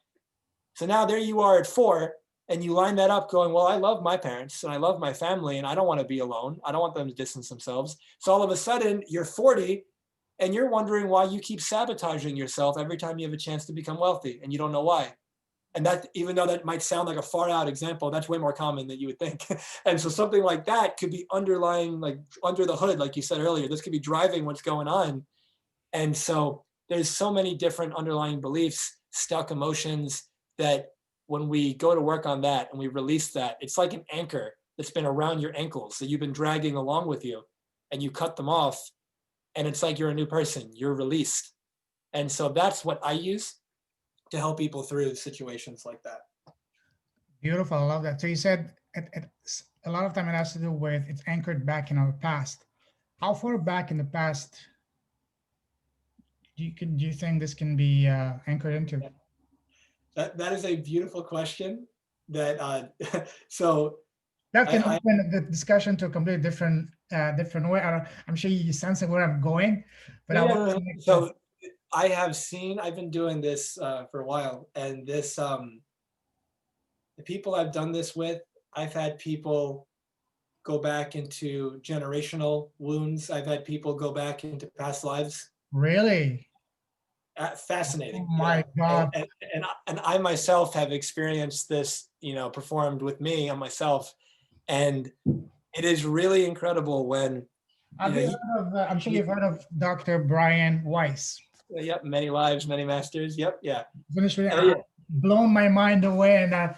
So now there you are at 4, and you line that up going, well, I love my parents and I love my family and I don't want to be alone. I don't want them to distance themselves. So all of a sudden you're 40 and you're wondering why you keep sabotaging yourself every time you have a chance to become wealthy and you don't know why. And that, even though that might sound like a far out example, that's way more common than you would think. And so something like that could be underlying, like under the hood, like you said earlier, this could be driving what's going on. And so there's so many different underlying beliefs, stuck emotions, that when we go to work on that and we release that, it's like an anchor that's been around your ankles that you've been dragging along with you, and you cut them off, and it's like you're a new person, you're released. And so that's what I use to help people through situations like that. Beautiful. I love that. So you said it's a lot of time it has to do with it's anchored back in our past. How far back in the past do you think this can be anchored into? That is a beautiful question. That so That can I open the discussion to a completely different way. I'm sure you sensing where I'm going, but yeah, I yeah, want no, to no. make sure. So I've been doing this for a while, and this the people I've done this with, I've had people go back into generational wounds. I've had people go back into past lives. Really? Oh Fascinating, yeah. my God. And I myself have experienced this, performed with me on myself, and it is really incredible when Have you you, heard of, I'm sure you you've heard of Dr. Brian Weiss. yep, many lives, many masters. Yep, yeah. Finished reading, Yeah. blown my mind away. And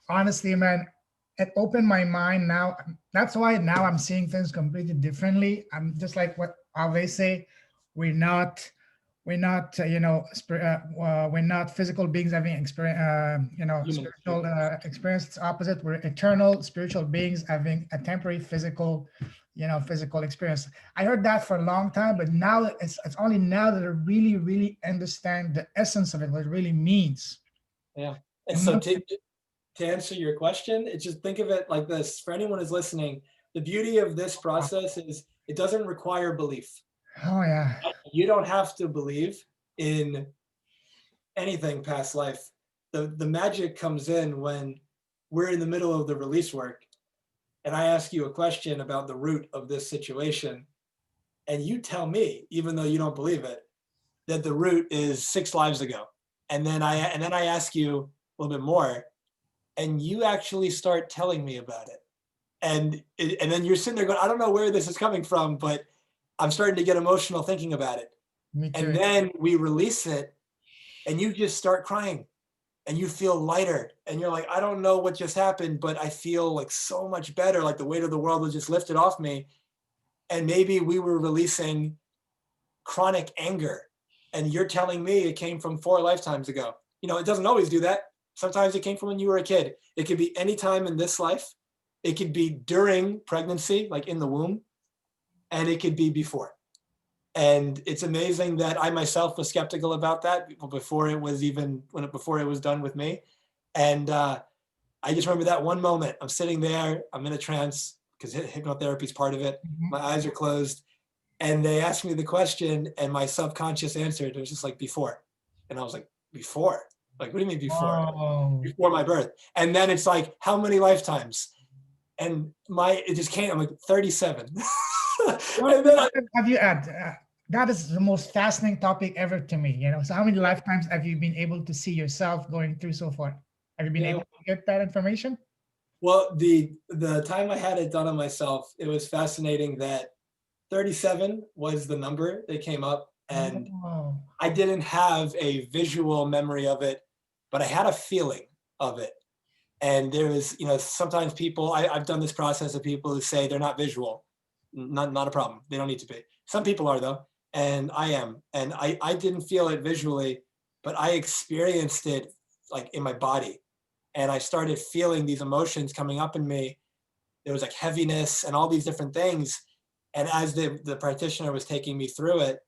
honestly, man, it opened my mind now. That's why now I'm seeing things completely differently. I'm just like what how they say, we're not, we're not physical beings having experience, Human. spiritual experience. It's opposite. We're eternal spiritual beings having a temporary physical experience. I heard that for a long time, but now it's only now that I really, really understand the essence of it, what it really means. Yeah. And And so once to answer your question, it's just think of it like this. For anyone who's listening, the beauty of this process is it doesn't require belief. Oh yeah. You don't have to believe in anything past life. The magic comes in when we're in the middle of the release work and I ask you a question about the root of this situation, and you tell me, even though you don't believe it, that the root is 6 lives ago. And then I ask you a little bit more, and you actually start telling me about it. And then you're sitting there going, I don't know where this is coming from, but I'm starting to get emotional thinking about it. Me And too. then we release it, and you just start crying, and you feel lighter, and you're like, I don't know what just happened, but I feel like so much better, like the weight of the world was just lifted off me. And maybe we were releasing chronic anger, and you're telling me it came from 4 lifetimes ago. It doesn't always do that. Sometimes it came from when you were a kid. It could be any time in this life. It could be during pregnancy, like in the womb, and it could be before. And it's amazing that I myself was skeptical about that before it was done with me. And I just remember that one moment. I'm sitting there, I'm in a trance because hypnotherapy is part of it. Mhm. My eyes are closed, and they asked me the question, and my subconscious answered. It was just like before, and I was like, before? Like, what do you mean before? Whoa. Before my birth. And then it's like, how many lifetimes? And it just came. I'm like 37. What And then have you had? That is the most fascinating topic ever to me. So how many lifetimes have you been able to see yourself going through so far? Have you been yeah. able to get that information? Well, the time I had it done on myself, it was fascinating that 37 was the number that came up, and Oh, I didn't have a visual memory of it, but I had a feeling of it. And there was, sometimes I've done this process of people who say they're not visual. Not a problem. They don't need to be. Some people are though, and I am. And I didn't feel it visually, but I experienced it like in my body. And I started feeling these emotions coming up in me. There was like heaviness and all these different things. And as the practitioner was taking me through it,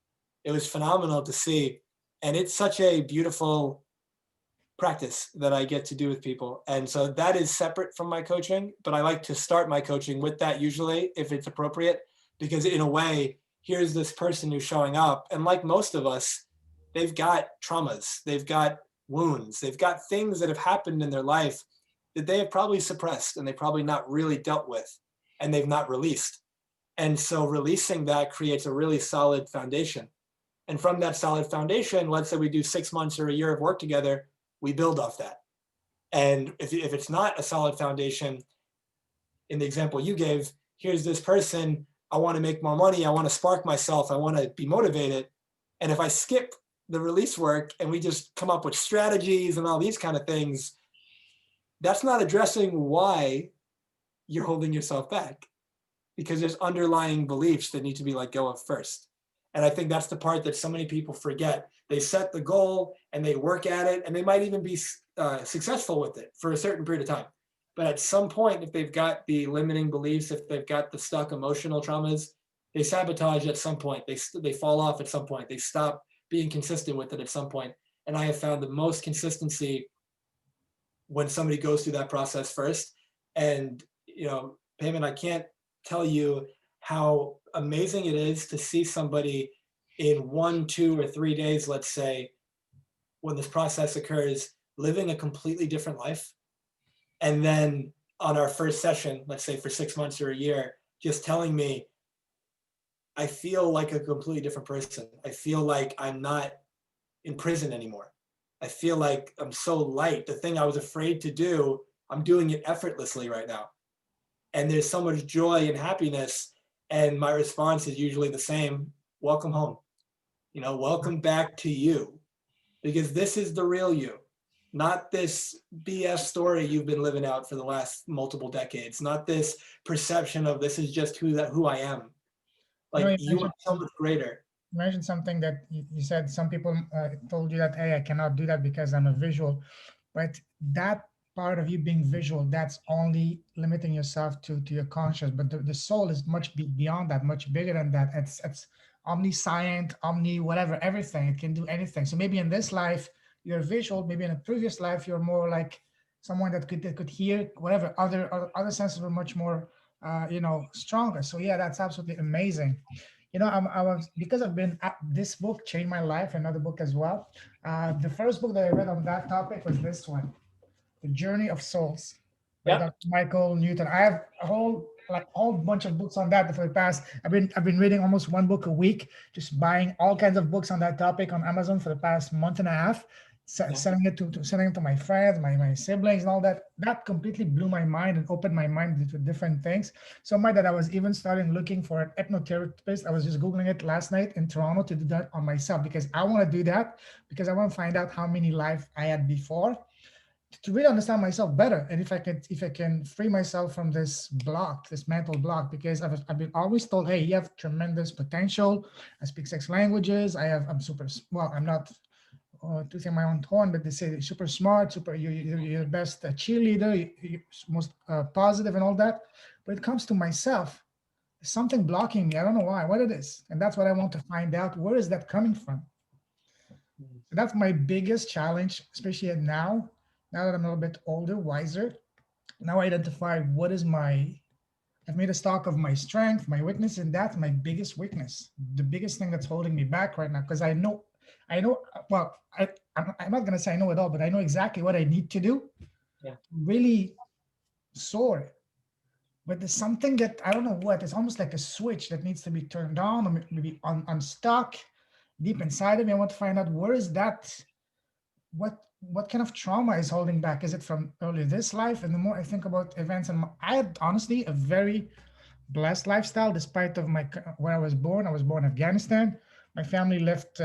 it was phenomenal to see. And it's such a beautiful practice that I get to do with people. And so that is separate from my coaching, but I like to start my coaching with that usually if it's appropriate, because in a way, here's this person who's showing up. And like most of us, they've got traumas, they've got wounds, they've got things that have happened in their life that they have probably suppressed and they probably not really dealt with and they've not released. And so releasing that creates a really solid foundation. And from that solid foundation, let's say we do 6 months or a year of work together, we build off that. And if it's not a solid foundation, in the example you gave, here's this person, I want to make more money, I want to spark myself, I want to be motivated. And if I skip the release work and we just come up with strategies and all these kind of things, that's not addressing why you're holding yourself back, because there's underlying beliefs that need to be let go of first. And I think that's the part that so many people forget. They set the goal and they work at it, and they might even be successful with it for a certain period of time. But at some point, if they've got the limiting beliefs, if they've got the stuck emotional traumas, they sabotage at some point. They fall off at some point. They stop being consistent with it at some point. And I have found the most consistency when somebody goes through that process first. And, Payman, I can't tell you how amazing it is to see somebody in 1, 2, or 3 days, let's say, when this process occurs, living a completely different life. And then on our first session, let's say for 6 months or a year, just telling me, I feel like a completely different person. I feel like I'm not in prison anymore. I feel like I'm so light. The thing I was afraid to do, I'm doing it effortlessly right now. And there's so much joy and happiness. And my response is usually the same: welcome home. Welcome back to you, because this is the real you, not this BS story you've been living out for the last multiple decades, not this perception of this is just who I am. Like, You you are so much greater. mentioned something that you said some people told you that, hey, I cannot do that because I'm a visual. But that part of you being visual, that's only limiting yourself to your conscious. But the soul is much beyond that, much bigger than that. It's omniscient, whatever, everything. It can do anything. So maybe in this life you're visual. Maybe in a previous life you're more like someone that could hear, whatever. Other senses were much more, stronger. So yeah, that's absolutely amazing. I was, because I've been this book changed my life. Another book as well. The first book that I read on that topic was this one, The Journey of Souls by Yep. Dr. Michael Newton. I have a whole bunch of books on that for the past. I've been reading almost one book a week, just buying all kinds of books on that topic on Amazon for the past month and a half, Yeah. sending it to my friends, my siblings, and all that. That completely blew my mind and opened my mind to different things. So much that I was even starting looking for an hypnotherapist. I was just Googling it last night in Toronto to do that on myself, because I want to do that, because I want to find out how many lives I had before, to really understand myself better, and if I can free myself from this mental block, because I've been always told, hey, you have tremendous potential. I speak 6 languages. I'm super, well, I'm not tooting my own horn, but they say you're super smart, you're the best cheerleader, you're most positive and all that. But it comes to myself, there's something blocking me. I don't know what it is, and that's what I want to find out. Where is that coming from? So that's my biggest challenge, especially now that I'm a little bit older, wiser. Now I identify what is I've made a stock of my strength, my weakness, and that's my biggest weakness. The biggest thing that's holding me back right now, because I know, well, I'm not going to say I know it all, but I know exactly what I need to do Yeah. to really soar. But there's something that I don't know what, it's almost like a switch that needs to be turned on, or maybe unstuck deep inside of me. I want to find out, where is that, what kind of trauma is holding back? Is it from earlier this life? And the more I think about events, and I had honestly a very blessed lifestyle, despite of where I was born in Afghanistan. My family left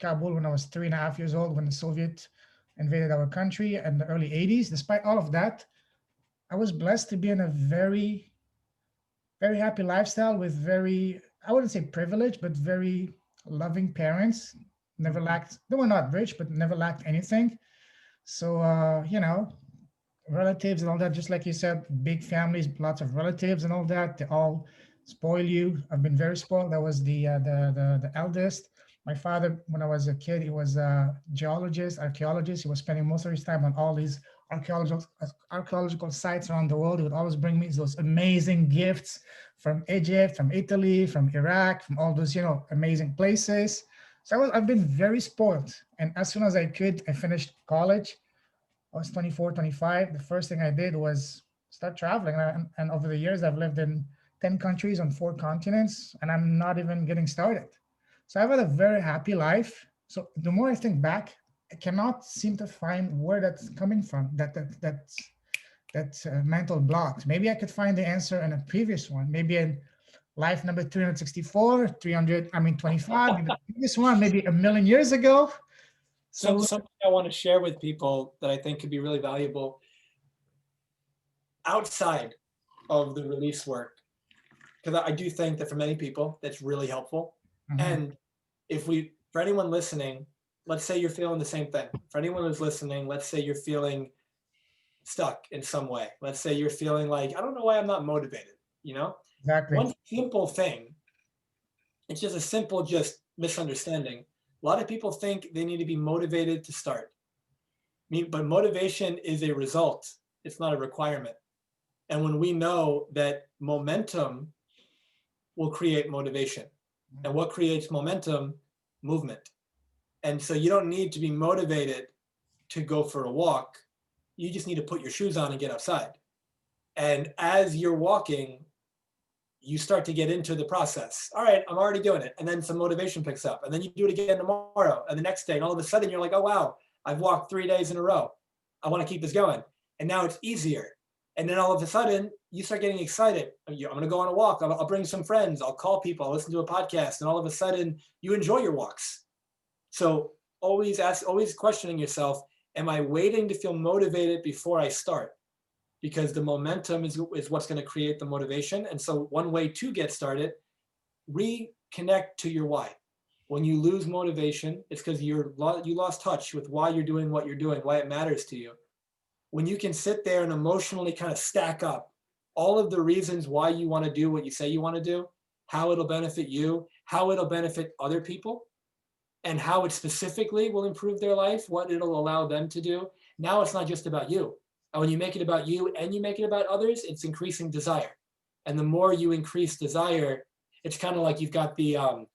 Kabul when I was 3.5 years old, when the Soviet invaded our country in the early 80s. Despite all of that, I was blessed to be in a very, very happy lifestyle with very, I wouldn't say privileged, but very loving parents. Never lacked, they were not rich, but never lacked anything. So, relatives and all that, just like you said, big families, lots of relatives and all that, they all spoil you. I've been very spoiled. I was the eldest. My father, when I was a kid, he was a geologist, archaeologist. He was spending most of his time on all these archaeological sites around the world. He would always bring me those amazing gifts from Egypt, from Italy, from Iraq, from all those, amazing places. So I've been very spoiled. And as soon as I could, I finished college. I was 24, 25. The first thing I did was start traveling. And over the years, I've lived in 10 countries on 4 continents, and I'm not even getting started. So I've had a very happy life. So the more I think back, I cannot seem to find where that's coming from. That's mental blocks. Maybe I could find the answer in a previous one. Maybe in life number 364, 300, I mean 25, maybe the previous one, maybe a million years ago. So Something I want to share with people that I think could be really valuable outside of the release work, because I do think that for many people that's really helpful. mhm, And if we, for anyone listening, let's say you're feeling the same thing. For anyone who's listening, let's say you're feeling stuck in some way. Let's say you're feeling like, I don't know why I'm not motivated, you know? exactly. One simple thing, it's just a simple just misunderstanding. A lot of people think they need to be motivated to start. But motivation is a result. It's not a requirement. And when we know that momentum will create motivation, and what creates momentum? Movement. And so you don't need to be motivated to go for a walk. You just need to put your shoes on and get outside. And as you're walking, you start to get into the process. All right, I'm already doing it. And then some motivation picks up. And then you do it again tomorrow and the next day. And all of a sudden you're like, oh, wow, I've walked 3 days in a row. I want to keep this going. And now it's easier. And then all of a sudden you start getting excited. I'm going to go on a walk. I'll bring some friends. I'll call people. I'll listen to a podcast. And all of a sudden you enjoy your walks. So always questioning yourself, am I waiting to feel motivated before I start? Because the momentum is what's going to create the motivation. And so one way to get started, reconnect to your why. When you lose motivation, it's because you lost touch with why you're doing what you're doing, why it matters to you. When you can sit there and emotionally kind of stack up all of the reasons why you want to do what you say you want to do, how it'll benefit you, how it'll benefit other people, and how it specifically will improve their life, what it'll allow them to do. Now it's not just about you. And when you make it about you and you make it about others, it's increasing desire. And the more you increase desire, it's kind of like you've got the, I'm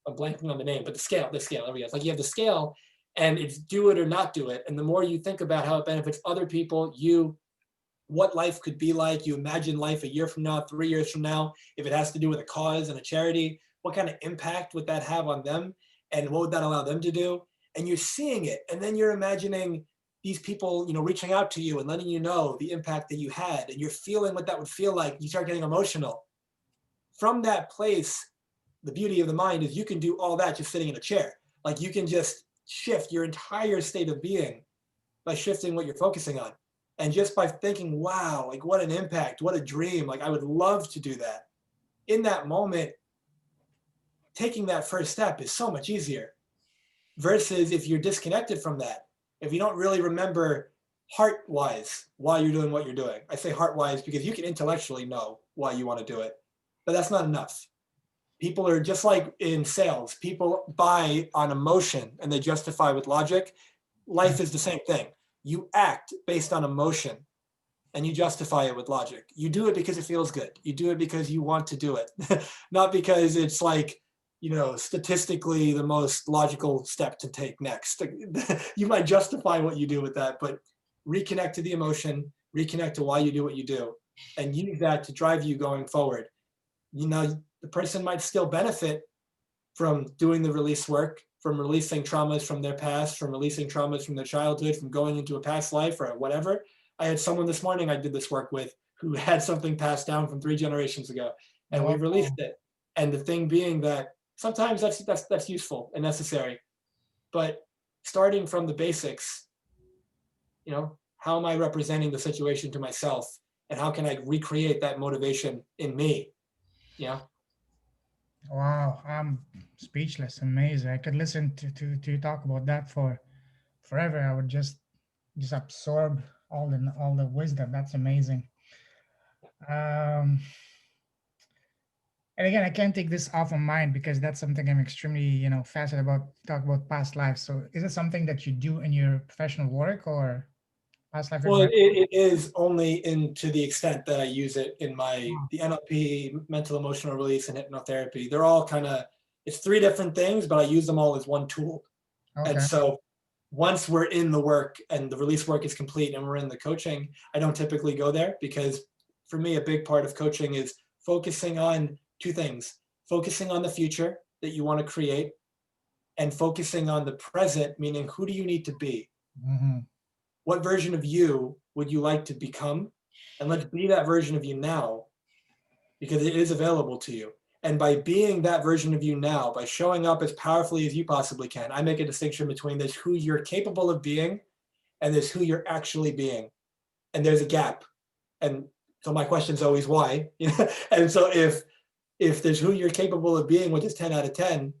blanking on the name, but the scale, there we go. It's like you have the scale and it's do it or not do it. And the more you think about how it benefits other people, you, what life could be like, you imagine life a year from now, 3 years from now, if it has to do with a cause and a charity, what kind of impact would that have on them? And what would that allow them to do? And you're seeing it. And then you're imagining these people, reaching out to you and letting you know the impact that you had. And you're feeling what that would feel like. You start getting emotional. From that place, the beauty of the mind is you can do all that just sitting in a chair. Like you can just shift your entire state of being by shifting what you're focusing on. And just by thinking, wow, like what an impact, what a dream. Like I would love to do that. In that moment, taking that first step is so much easier versus if you're disconnected from that, if you don't really remember heart-wise why you're doing what you're doing. I say heart-wise because you can intellectually know why you want to do it, but that's not enough. People are just like in sales. People buy on emotion and they justify with logic. Life is the same thing. You act based on emotion and you justify it with logic. You do it because it feels good. You do it because you want to do it, not because it's like, statistically the most logical step to take next. You might justify what you do with that, but reconnect to the emotion, reconnect to why you do what you do, and use that to drive you going forward. The person might still benefit from doing the release work, from releasing traumas from their past, from releasing traumas from their childhood, from going into a past life or whatever. I had someone this morning I did this work with who had something passed down from 3 generations ago, and we Wow. released it. And the thing being that sometimes that's useful and necessary, but starting from the basics, how am I representing the situation to myself, and how can I recreate that motivation in me? Wow, I'm speechless. Amazing. I could listen to you talk about that for forever. I would just absorb all the wisdom. That's amazing. Um, and again, I can't take this off of mind because that's something I'm extremely, fascinated about. Talk about past lives. So, is it something that you do in your professional work or past life Well, regression? it is only to the extent that I use it in Wow. the NLP, mental emotional release, and hypnotherapy. They're all it's 3 different things, but I use them all as one tool. And Okay. so once we're in the work and the release work is complete and we're in the coaching, I don't typically go there, because for me, a big part of coaching is focusing on two things: focusing on the future that you want to create, and focusing on the present, meaning who do you need to be? Mm-hmm. What version of you would you like to become? And let's be that version of you now, because it is available to you. And by being that version of you now, by showing up as powerfully as you possibly can, I make a distinction between this who you're capable of being and this who you're actually being. And there's a gap. And so my question is always why. And so if there's who you're capable of being, which is 10 out of 10,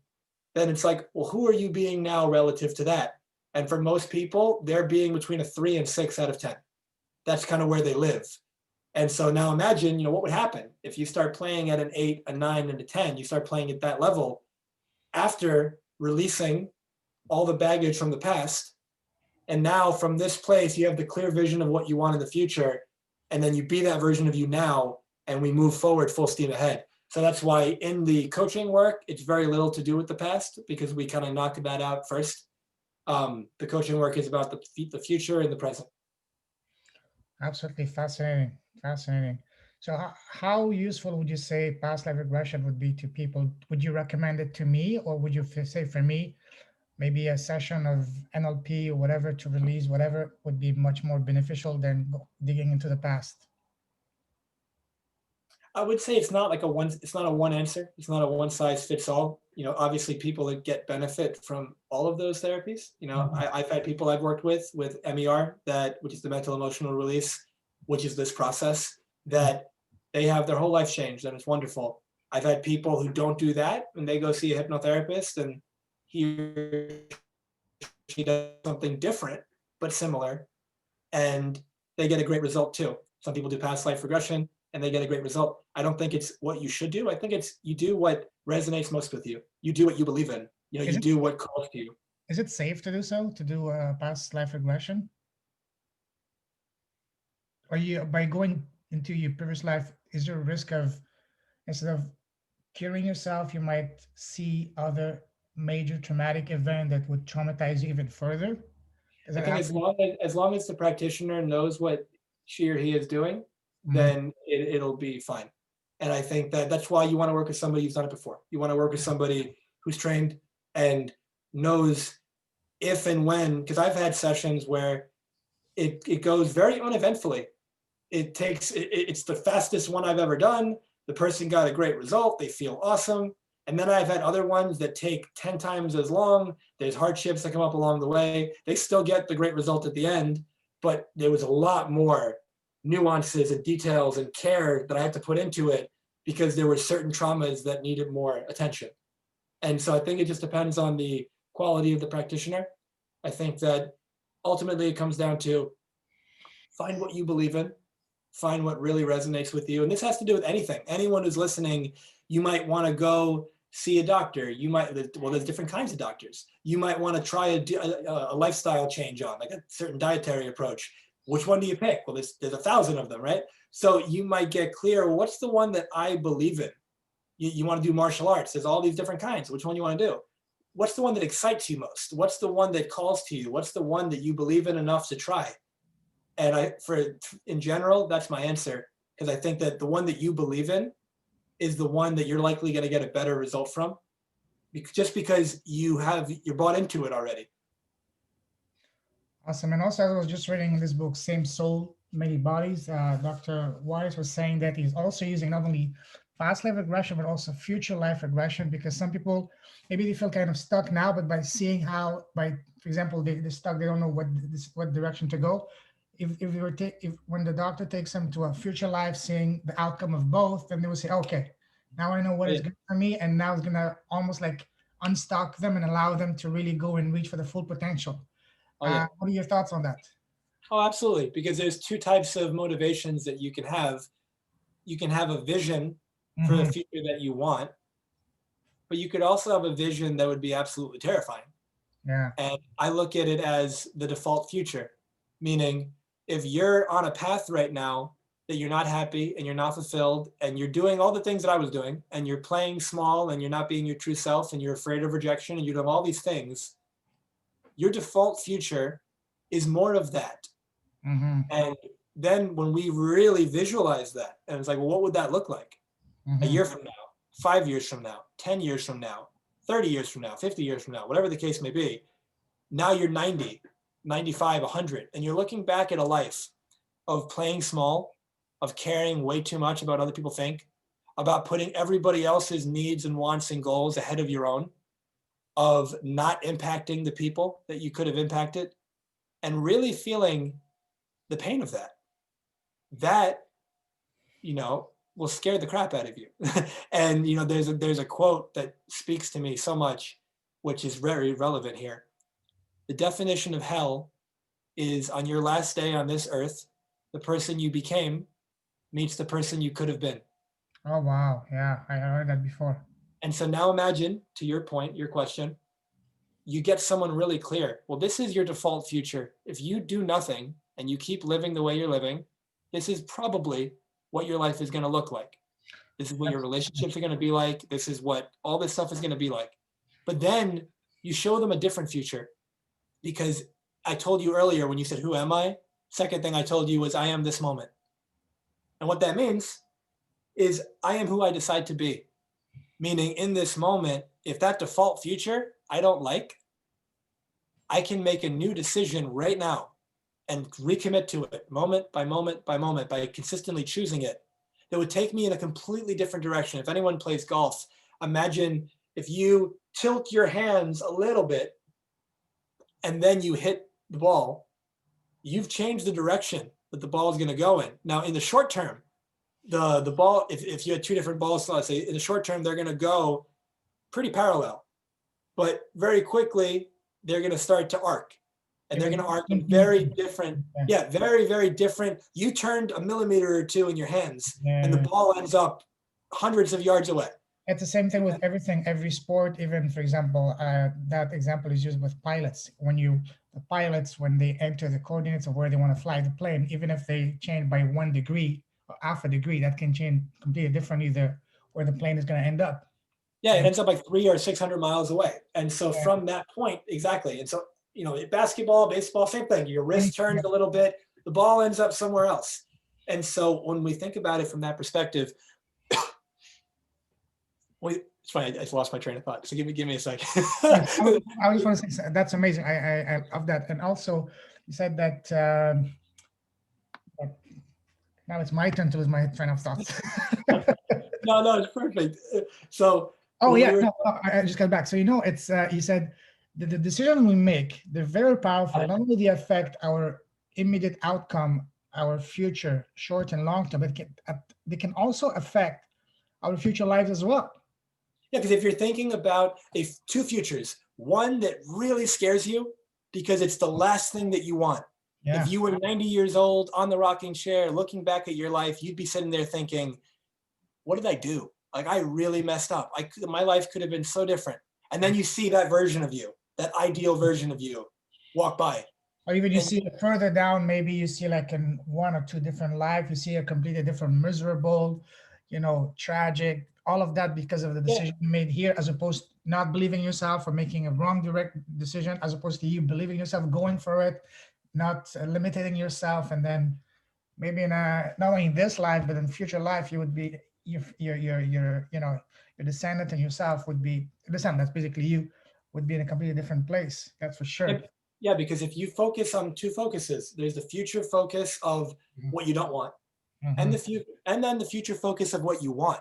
then it's like, well, who are you being now relative to that? And for most people, they're being between a 3 and 6 out of 10. That's kind of where they live. And so now imagine, what would happen if you start playing at an 8, a 9, and a 10, you start playing at that level after releasing all the baggage from the past. And now from this place, you have the clear vision of what you want in the future. And then you be that version of you now, and we move forward full steam ahead. So that's why in the coaching work, it's very little to do with the past, because we kind of knocked that out first. The coaching work is about the future and the present. Absolutely fascinating. Fascinating. So, how useful would you say past life regression would be to people? Would you recommend it to me, or would you say for me, maybe a session of NLP or whatever to release whatever would be much more beneficial than digging into the past? I would say it's not a one answer. It's not a one size fits all. Obviously people that get benefit from all of those therapies. Mhm. I've had people I've worked with MER, which is the mental emotional release, which is this process that they have their whole life changed, and it's wonderful. I've had people who don't do that and they go see a hypnotherapist, and he or she does something different but similar, and they get a great result too. Some people do past life regression and they get a great result. I don't think it's what you should do. I think it's you do what resonates most with you. You do what you believe in. Is You it do what calls to you. is it safe to do so, to do a past life regression? Or you, by going into your previous life, is there a risk of, instead of curing yourself, you might see other major traumatic event that would traumatize you even further? Does I that think happen? as long as the practitioner knows what she or he is doing, Mhm. then it'll be fine. And I think that's why you want to work with somebody who's done it before. You want to work with somebody who's trained and knows if and when, because I've had sessions where it goes very uneventfully. It's the fastest one I've ever done. The person got a great result. They feel awesome. And then I've had other ones that take 10 times as long. There's hardships that come up along the way. They still get the great result at the end, but there was a lot more nuances and details and care that I had to put into it, because there were certain traumas that needed more attention. And so I think it just depends on the quality of the practitioner. I think that ultimately it comes down to find what you believe in, find what really resonates with you. And this has to do with anything. Anyone who's listening, you might want to go see a doctor. There's different kinds of doctors. You might want to try a lifestyle change on, like a certain dietary approach. Which one do you pick? Well, there's 1,000 of them, right? So you might get clear, well, what's the one that I believe in? You want to do martial arts. There's all these different kinds. Which one you want to do? What's the one that excites you most? What's the one that calls to you? What's the one that you believe in enough to try? And in general, that's my answer, because I think that the one that you believe in is the one that you're likely going to get a better result from, just because you're bought into it already. Awesome. And also, I was just reading this book, Same Soul, Many Bodies. Dr. Wise was saying that he's also using not only past life regression, but also future life regression, because some people, maybe they feel kind of stuck now, but by seeing how, for example, they're stuck, they don't know what direction to go. If when the doctor takes them to a future life, seeing the outcome of both, then they will say, okay, now I know what Oh is yeah, good for me. And now it's going to almost like unstuck them and allow them to really go and reach for the full potential. oh yeah, What are your thoughts on that? oh absolutely. Because there's two types of motivations that you can have. You can have a vision for the Hmm. future that you want, but you could also have a vision that would be absolutely terrifying. Yeah. And I look at it as the default future, meaning if you're on a path right now that you're not happy and you're not fulfilled and you're doing all the things that I was doing and you're playing small and you're not being your true self and you're afraid of rejection and you're doing all these things, Your default future is more of that. Mm-hmm. And then when we really visualize that, and it's like, well, what would that look like a Mm-hmm. year from now, 5 years from now, 10 years from now, 30 years from now, 50 years from now, whatever the case may be. Now you're 90, 95, 100, and you're looking back at a life of playing small, of caring way too much about other people think, about putting everybody else's needs and wants and goals ahead of your own, of not impacting the people that you could have impacted, and really feeling the pain of that. That, will scare the crap out of you. And there's a quote that speaks to me so much, which is very relevant here. The definition of hell is, on your last day on this earth, the person you became meets the person you could have been. Oh wow, yeah, I heard that before. And so now imagine, to your point, your question, you get someone really clear. Well, this is your default future. If you do nothing and you keep living the way you're living, this is probably what your life is going to look like. This is what your That's, relationships are going to be like. This is what all this stuff is going to be like. But then you show them a different future, because I told you earlier when you said, who am I? Second thing I told you was, I am this moment. And what that means is I am who I decide to be. Meaning, in this moment, if that default future I don't like, I can make a new decision right now and recommit to it moment by moment by moment by consistently choosing it. That would take me in a completely different direction. If anyone plays golf, imagine if you tilt your hands a little bit and then you hit the ball, you've changed the direction that the ball is going to go in. Now, in the short term, the ball, if you had two different balls, let's say in the short term, they're going to go pretty parallel, but very quickly they're going to start to arc, and they're even going to arc in very thinking, different, yeah, very, very different. You turned a millimeter or two in your hands and the yeah. ball ends up hundreds of yards away. It's the same thing with everything, every sport. Even, for example, that example is used with pilots. The pilots, when they enter the coordinates of where they want to fly the plane, even if they change by 1 degree or half a degree, that can change completely differently where the plane is going to end up. Yeah, it And ends up like 300 or 600 miles away. And so yeah, from that point, exactly. And so, basketball, baseball, same thing. Your wrist anything, turns a little bit, the ball ends up somewhere else. And so when we think about it from that perspective, it's funny, I lost my train of thought. So give me a second. yes, I just want to say that's amazing. I love that. And also, you said that now it's my turn to lose my train of thought. No, it's perfect. So Oh when we yeah, were, no, I just got back. So it's you said that the decision we make, they're very powerful. Not only they affect our immediate outcome, our future, short and long term, but they can also affect our future lives as well. yeah, because if you're thinking about two futures, one that really scares you because it's the last thing that you want. If Yeah, you were 90 years old on the rocking chair, looking back at your life, you'd be sitting there thinking, what did I do? Like, I really messed up. My life could have been so different. And then you see that version of you, that ideal version of you walk by. or even you And see it further down, maybe you see like in one or two different lives, you see a completely different, miserable, tragic, all of that because of the yeah, decision you made here, as opposed not believing yourself or making a wrong direct decision, as opposed to you believing yourself, going for it, not limiting yourself, and then maybe in not only in this life but in future life, you would be your descendant and yourself would be descendant. That's basically you would be in a completely different place. That's for yeah, sure. yeah, because if you focus on two focuses, there's the future focus of what you don't want, and Mm-hmm. then the future focus of what you want.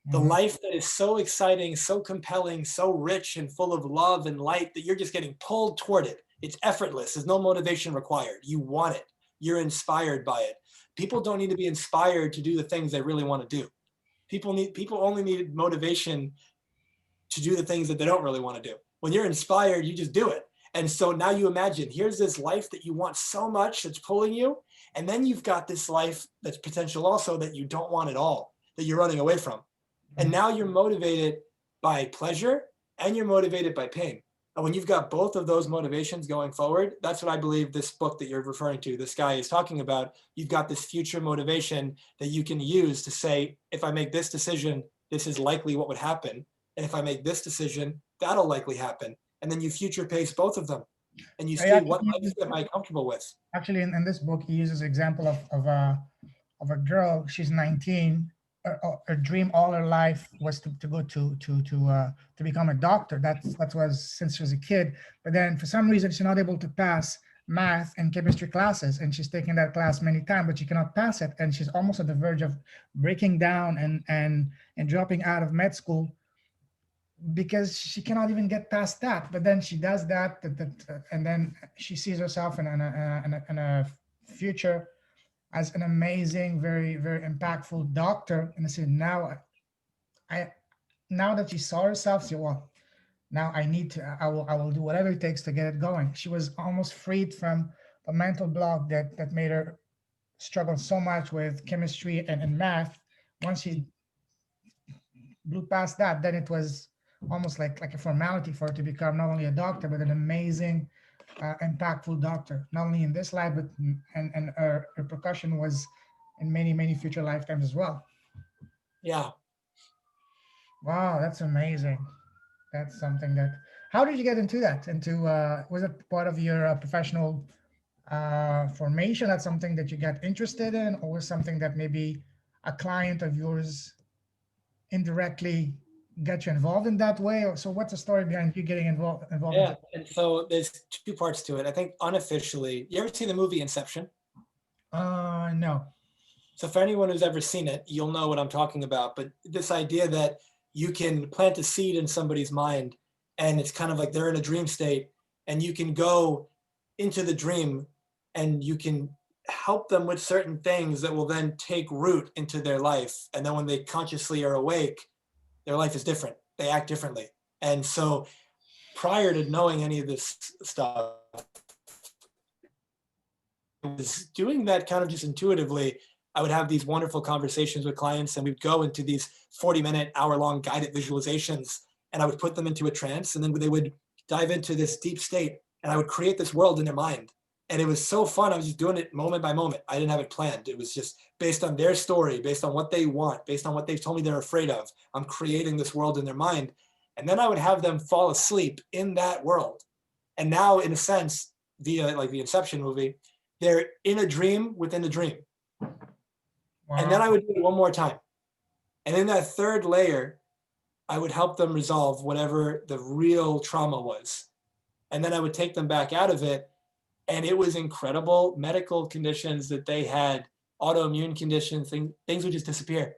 The Mm-hmm. life that is so exciting, so compelling, so rich and full of love and light that you're just getting pulled toward it. It's effortless. There's no motivation required. You want it. You're inspired by it. People don't need to be inspired to do the things they really want to do. People only need motivation to do the things that they don't really want to do. When you're inspired, you just do it. And so now you imagine, here's this life that you want so much that's pulling you. And then you've got this life that's potential also that you don't want at all, that you're running away from. And now you're motivated by pleasure and you're motivated by pain. And when you've got both of those motivations going forward, that's what I believe this book that you're referring to, this guy is talking about. You've got this future motivation that you can use to say, if I make this decision, this is likely what would happen. And if I make this decision, that'll likely happen. And then you future pace both of them. and you I see what actually, life am I comfortable with. actually in this book, he uses example of a girl. She's 19. Her dream all her life was to go to become a doctor. That was since she was a kid. But then for some reason she's not able to pass math and chemistry classes, and she's taken that class many times, but she cannot pass it, and she's almost at the verge of breaking down and dropping out of med school because she cannot even get past that. But then she does and then she sees herself in a future as an amazing, very, very impactful doctor. And I said, I now that she saw herself, she well, now I need to, I will do whatever it takes to get it going. She was almost freed from a mental block that made her struggle so much with chemistry and math. Once she blew past that, then it was almost like a formality for her to become not only a doctor but an amazing, impactful doctor, not only in this life but and her repercussion was in many future lifetimes as well. Yeah. Wow, that's amazing. That's something that. How did you get into that? Into was it part of your professional formation? That's something that you got interested in, or was something that maybe a client of yours indirectly got you involved in that way? Or so, what's the story behind you getting involved into? Yeah. And so there's two parts to it. I think unofficially, you ever see the movie Inception? No. So for anyone who's ever seen it, you'll know what I'm talking about. But this idea that you can plant a seed in somebody's mind, and it's kind of like they're in a dream state, and you can go into the dream and you can help them with certain things that will then take root into their life. And then when they consciously are awake, their life is different. They act differently. And so prior to knowing any of this stuff, I was doing that kind of just intuitively. I would have these wonderful conversations with clients, and we'd go into these 40-minute, hour-long guided visualizations, and I would put them into a trance, and then they would dive into this deep state, and I would create this world in their mind. And it was so fun. I was just doing it moment by moment. I didn't have it planned. It was just based on their story, based on what they want, based on what they've told me they're afraid of. I'm creating this world in their mind. And then I would have them fall asleep in that world. And now, in a sense, via like the Inception movie, they're in a dream within the dream. And then I Wow. would do it one more time. And in that third layer, I would help them resolve whatever the real trauma was. And then I would take them back out of it. And it was incredible. Medical conditions that they had, autoimmune conditions, things would just disappear.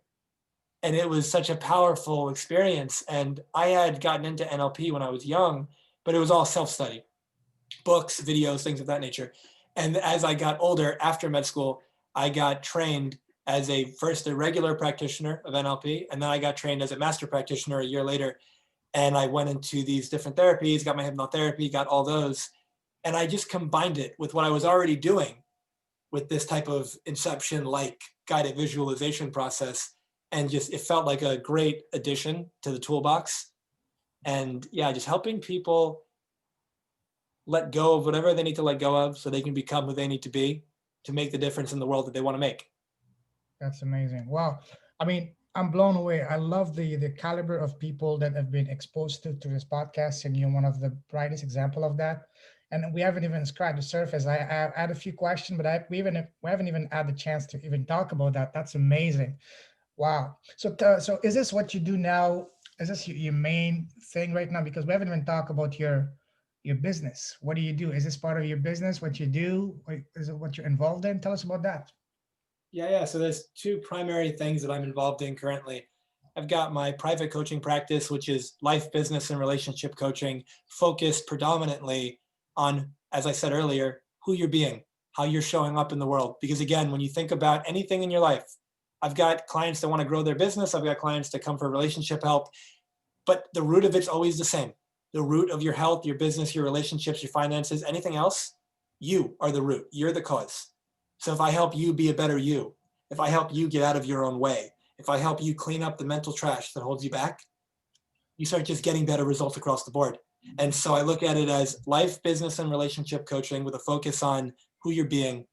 And it was such a powerful experience. And I had gotten into NLP when I was young, but it was all self-study, books, videos, things of that nature. And as I got older after med school, I got trained as first a regular practitioner of NLP, and then I got trained as a master practitioner a year later. And I went into these different therapies, got my hypnotherapy, got all those. And I just combined it with what I was already doing with this type of Inception-like guided visualization process. And just, it felt like a great addition to the toolbox. And yeah, just helping people let go of whatever they need to let go of so they can become who they need to be to make the difference in the world that they want to make. That's amazing. Wow. I mean, I'm blown away. I love the caliber of people that have been exposed to this podcast, and you're one of the brightest example of that. And we haven't even scratched the surface. I had a few questions, but we haven't even had the chance to even talk about that. That's amazing. Wow. So is this what you do now? Is this your main thing right now? Because we haven't even talked about your business. What do you do? Is this part of your business? What you do? Is it what you're involved in? Tell us about that. Yeah. So there's two primary things that I'm involved in currently. I've got my private coaching practice, which is life, business, and relationship coaching, focused predominantly on, as I said earlier, who you're being, how you're showing up in the world. Because again, when you think about anything in your life, I've got clients that want to grow their business. I've got clients that come for relationship help, but the root of it's always the same. The root of your health, your business, your relationships, your finances, anything else, you are the root. You're the cause. So if I help you be a better you, if I help you get out of your own way, if I help you clean up the mental trash that holds you back, you start just getting better results across the board. And so I look at it as life, business, and relationship coaching with a focus on who you're being.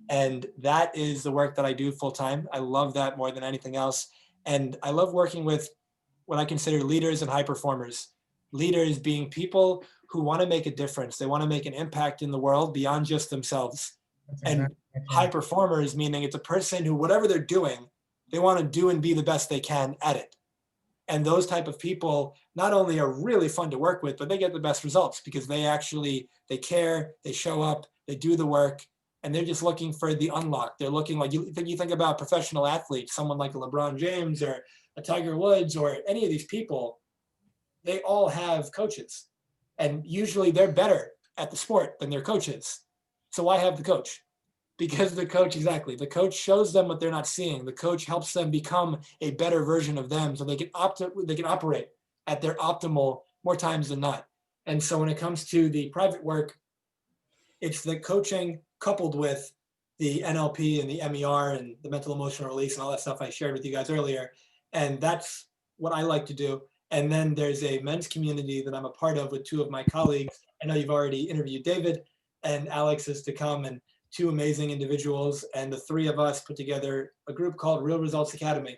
And that is the work that I do full time. I love that more than anything else. And I love working with what I consider leaders and high performers. Leaders being people who want to make a difference. They want to make an impact in the world beyond just themselves. That's And exactly it, high yeah. performers, meaning it's a person who, whatever they're doing, they want to do and be the best they can at it. And those type of people not only are really fun to work with, but they get the best results because they care, they show up, they do the work, and they're just looking for the unlock. They're looking like you think about professional athletes, someone like a LeBron James or a Tiger Woods or any of these people, they all have coaches. And usually they're better at the sport than their coaches. So why have the coach? Because the coach shows them what they're not seeing. The coach helps them become a better version of them so they can operate at their optimal more times than not. And so when it comes to the private work, it's the coaching coupled with the NLP and the MER and the mental emotional release and all that stuff I shared with you guys earlier. And that's what I like to do. And then there's a men's community that I'm a part of with two of my colleagues. I know you've already interviewed David, and Alex is to come, and two amazing individuals. And the three of us put together a group called Real Results Academy.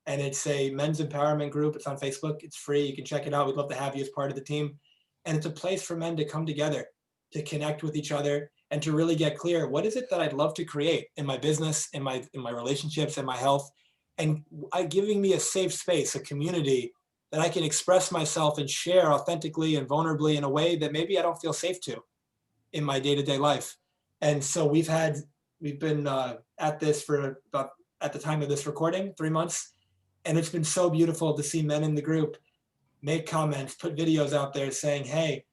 And it's a men's empowerment group. It's on Facebook. It's free. You can check it out. We'd love to have you as part of the team. And it's a place for men to come together, to connect with each other, and to really get clear, what is it that I'd love to create in my business, in my relationships, in my health, and giving me a safe space, a community that I can express myself and share authentically and vulnerably in a way that maybe I don't feel safe to in my day-to-day life. And so we've been at this for about, at the time of this recording, 3 months. And it's been so beautiful to see men in the group make comments, put videos out there saying, hey,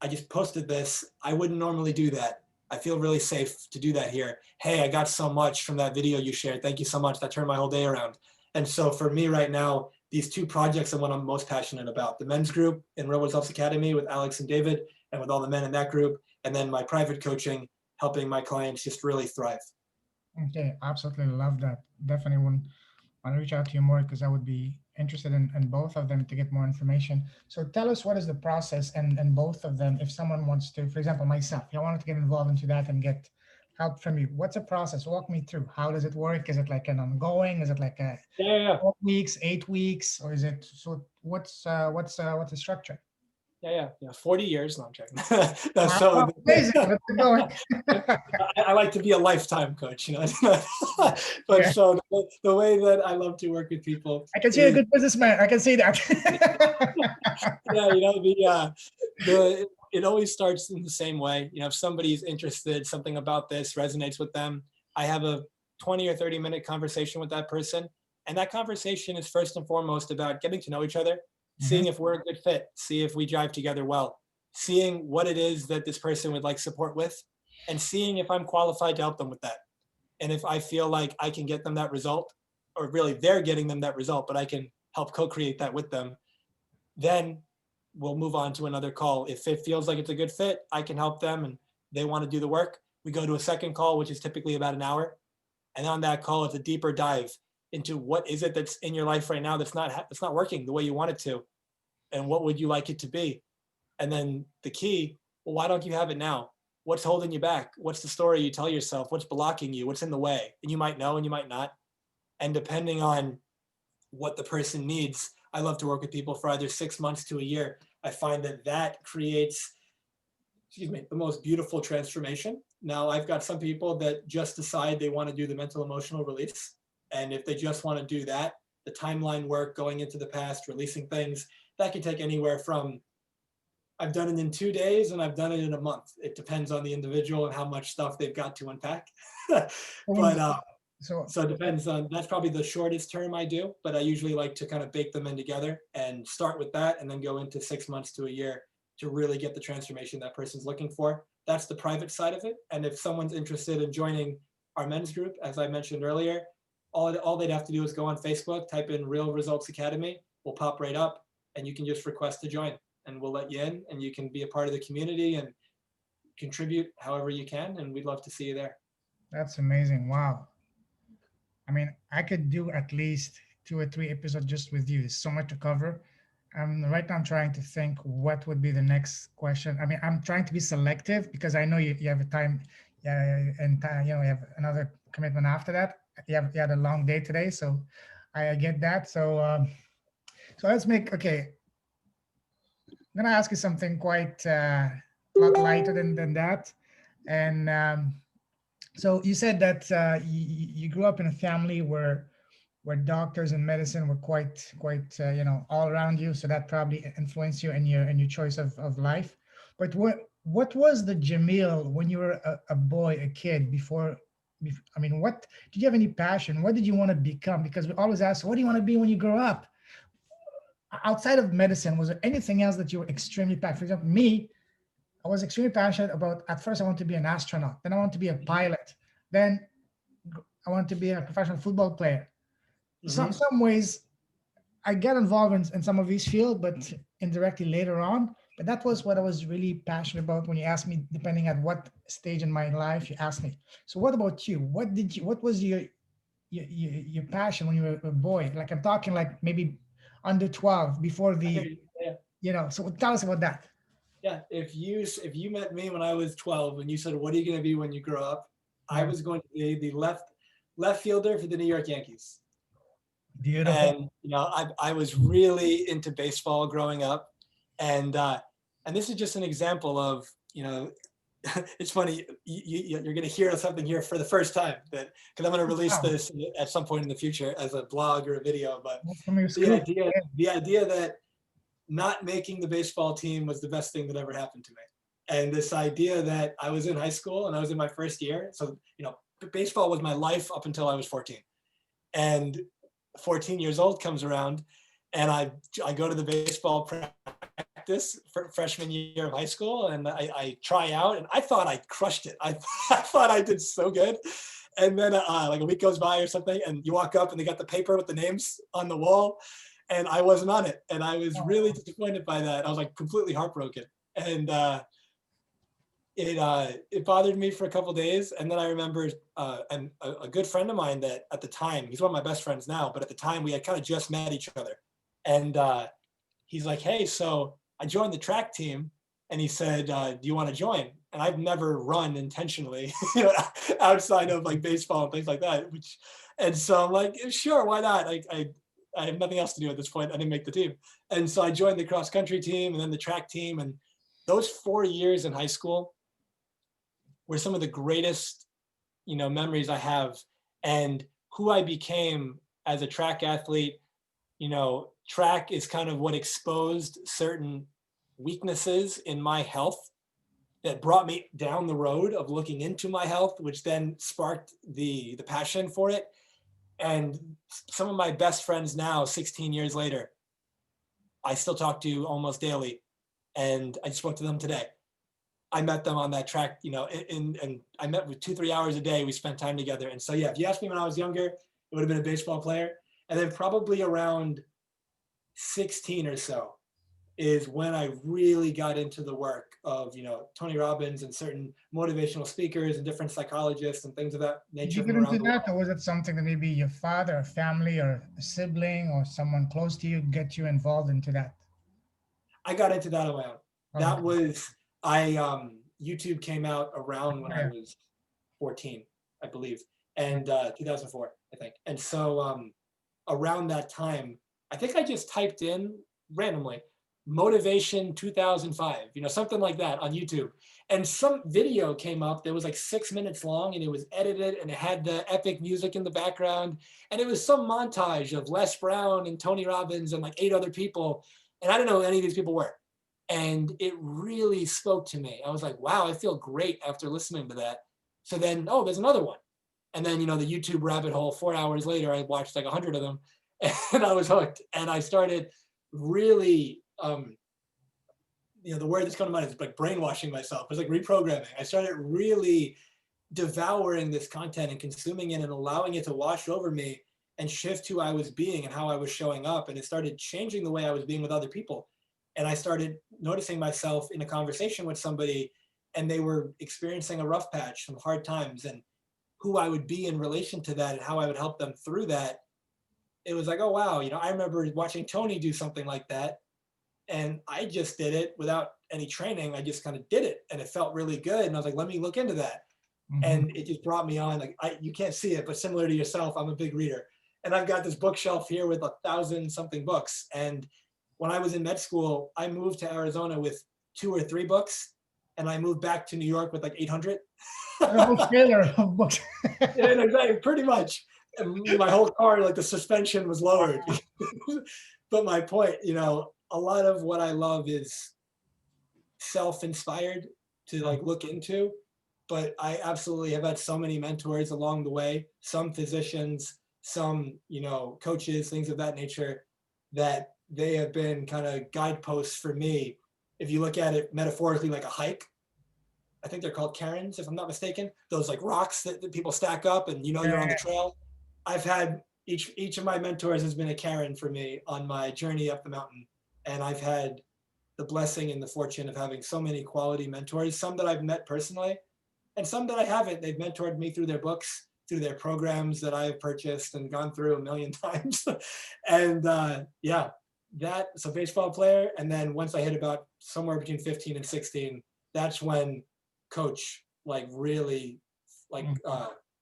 I just posted this. I wouldn't normally do that. I feel really safe to do that here. Hey, I got so much from that video you shared. Thank you so much. That turned my whole day around. And so for me right now, these two projects are what I'm most passionate about. The men's group in Real Results Academy with Alex and David and with all the men in that group. And then my private coaching, helping my clients just really thrive. Okay, absolutely love that. Definitely want to reach out to you more because I would be interested in both of them to get more information. So tell us, what is the process and both of them, if someone wants to, for example, myself, if I wanted to get involved into that and get help from you, what's the process? Walk me through. How does it work? Is it like an ongoing? Is it like a Yeah. 4 weeks, 8 weeks, or is it, so what's the structure? Yeah. 40 years. No, I'm checking. No, Wow, so amazing. Let's get going. I like to be a lifetime coach, but Yeah, so the way that I love to work with people I can see a is, good businessman. I can see that. yeah, it always starts in the same way. If somebody's interested, something about this resonates with them, I have a 20 or 30-minute conversation with that person. And that conversation is first and foremost about getting to know each other, seeing Mhm. if we're a good fit, see if we jive together well, seeing what it is that this person would like support with, and seeing if I'm qualified to help them with that. And if I feel like I can get them that result, or really they're getting them that result, but I can help co-create that with them, then we'll move on to another call. If it feels like it's a good fit, I can help them and they want to do the work. We go to a second call, which is typically about an hour. And on that call, it's a deeper dive into what is it that's in your life right now that's not working the way you want it to, and what would you like it to be. And then the key, well, why don't you have it now? What's holding you back? What's the story you tell yourself? What's blocking you? What's in the way? And you might know and you might not. And depending on what the person needs, I love to work with people for either 6 months to a year. I find that creates, the most beautiful transformation. Now, I've got some people that just decide they want to do the mental emotional release. And if they just want to do that, the timeline work, going into the past, releasing things, that can take anywhere from, I've done it in 2 days and I've done it in a month. It depends on the individual and how much stuff they've got to unpack. Um, But So, so it depends on, that's probably the shortest term I do, but I usually like to kind of bake them in together and start with that and then go into 6 months to a year to really get the transformation that person's looking for. That's the private side of it. And if someone's interested in joining our men's group, as I mentioned earlier, all they'd have to do is go on Facebook, type in Real Results Academy, will pop right up, and you can just request to join and we'll let you in and you can be a part of the community and contribute however you can. And we'd love to see you there. that's amazing. Wow. I mean, I could do at least 2 or 3 episodes just with you. There's so much to cover. Right now I'm trying to think what would be the next question. I mean, I'm trying to be selective because I know you have a time, and you have another commitment after that. You had a long day today, so I get that. So let's make, okay. I'm gonna ask you something quite a lot lighter than that. And so you said that you grew up in a family where doctors and medicine were quite all around you, so that probably influenced you in your choice of life. But what was the Jamil when you were a boy, a kid, I mean, what did you have any passion? What did you want to become? Because we always ask, what do you want to be when you grow up? Outside of medicine, was there anything else that you were extremely passionate? For example, me, I was extremely passionate about. At first, I wanted to be an astronaut. Then I wanted to be a Mhm. pilot. Then I wanted to be a professional football player. Mhm. Some ways I get involved in some of these fields, but indirectly later on. But that was what I was really passionate about when you asked me, depending at what stage in my life you asked me. So what about you? What was your passion when you were a boy? Like I'm talking like maybe under 12 before I hear the, you. Yeah. so tell us about that. Yeah. If you met me when I was 12 and you said, "What are you going to be when you grow up?" I Yeah. was going to be the left fielder for the New York Yankees. Beautiful. And I was really into baseball growing up, and this is just an example of it's funny you're going to hear something here for the first time that because I'm going to release Wow. this at some point in the future as a blog or a video, but From your the scoop. idea Yeah. the idea that not making the baseball team was the best thing that ever happened to me. And this idea that I was in high school and I was in my first year. So, baseball was my life up until I was 14. And 14 years old comes around and I go to the baseball practice for freshman year of high school and I try out and I thought I crushed it. I thought I did so good. And then like a week goes by or something and you walk up and they got the paper with the names on the wall and I wasn't on it. And I was really Oh, disappointed by that. I was like completely heartbroken. And it bothered me for a couple days, and then I remember and a good friend of mine that at the time he's one of my best friends now, but at the time we had kind of just met each other, and he's like, "Hey, so I joined the track team," and he said, "Do you want to join?" And I've never run intentionally, outside of like baseball and things like that. And so I'm like, "Sure, why not?" I have nothing else to do at this point. I didn't make the team, and so I joined the cross country team and then the track team, and those 4 years in high school were some of the greatest, memories I have and who I became as a track athlete. Track is kind of what exposed certain weaknesses in my health that brought me down the road of looking into my health, which then sparked the passion for it. And some of my best friends now, 16 years later, I still talk to almost daily. And I spoke to them today. I met them on that track, and I met with 2, 3 hours a day. We spent time together. And so, yeah, if you asked me when I was younger, it would have been a baseball player. And then probably around 16 or so is when I really got into the work of, Tony Robbins and certain motivational speakers and different psychologists and things of that did nature you get from into around the that, world. or was it something that maybe your father, or family, or a sibling, or someone close to you get you involved into that? I got into that on my own. Oh, That okay. was, YouTube came out around when I Yeah. was 14, I believe, and 2004, I think. And so around that time, I think I just typed in randomly motivation 2005, something like that on YouTube. And some video came up that was like 6 minutes long and it was edited and it had the epic music in the background. And it was some montage of Les Brown and Tony Robbins and like 8 other people. And I didn't know who any of these people were. And it really spoke to me. I was like, wow, I feel great after listening to that. So then, oh, there's another one. And then, the YouTube rabbit hole, 4 hours later, I watched like 100 of them and I was hooked. And I started really, the word that's coming to mind is like brainwashing myself. It was like reprogramming. I started really devouring this content and consuming it and allowing it to wash over me and shift who I was being and how I was showing up. And it started changing the way I was being with other people. And I started noticing myself in a conversation with somebody and they were experiencing a rough patch, some hard times, and who I would be in relation to that and how I would help them through that. It was like, oh, wow. I remember watching Tony do something like that. And I just did it without any training. I just kind of did it and it felt really good. And I was like, let me look into that. Hmm. And it just brought me on. Like, you can't see it, but similar to yourself, I'm a big reader. And I've got this bookshelf here with 1,000 something books. And when I was in med school, I moved to Arizona with 2 or 3 books, and I moved back to New York with like 800. A whole trailer of books. Yeah, exactly, pretty much. And my whole car, like the suspension was lowered. But my point, a lot of what I love is self-inspired to like look into. But I absolutely have had so many mentors along the way, some physicians, some, coaches, things of that nature, that they have been kind of guideposts for me. If you look at it metaphorically like a hike, I think they're called cairns, if I'm not mistaken. Those like rocks that people stack up and you're on the trail. I've had each of my mentors has been a cairn for me on my journey up the mountain. And I've had the blessing and the fortune of having so many quality mentors, some that I've met personally and some that I haven't. They've mentored me through their books, through their programs that I have purchased and gone through a million times. And so baseball player. And then once I hit about somewhere between 15 and 16, that's when coach like really like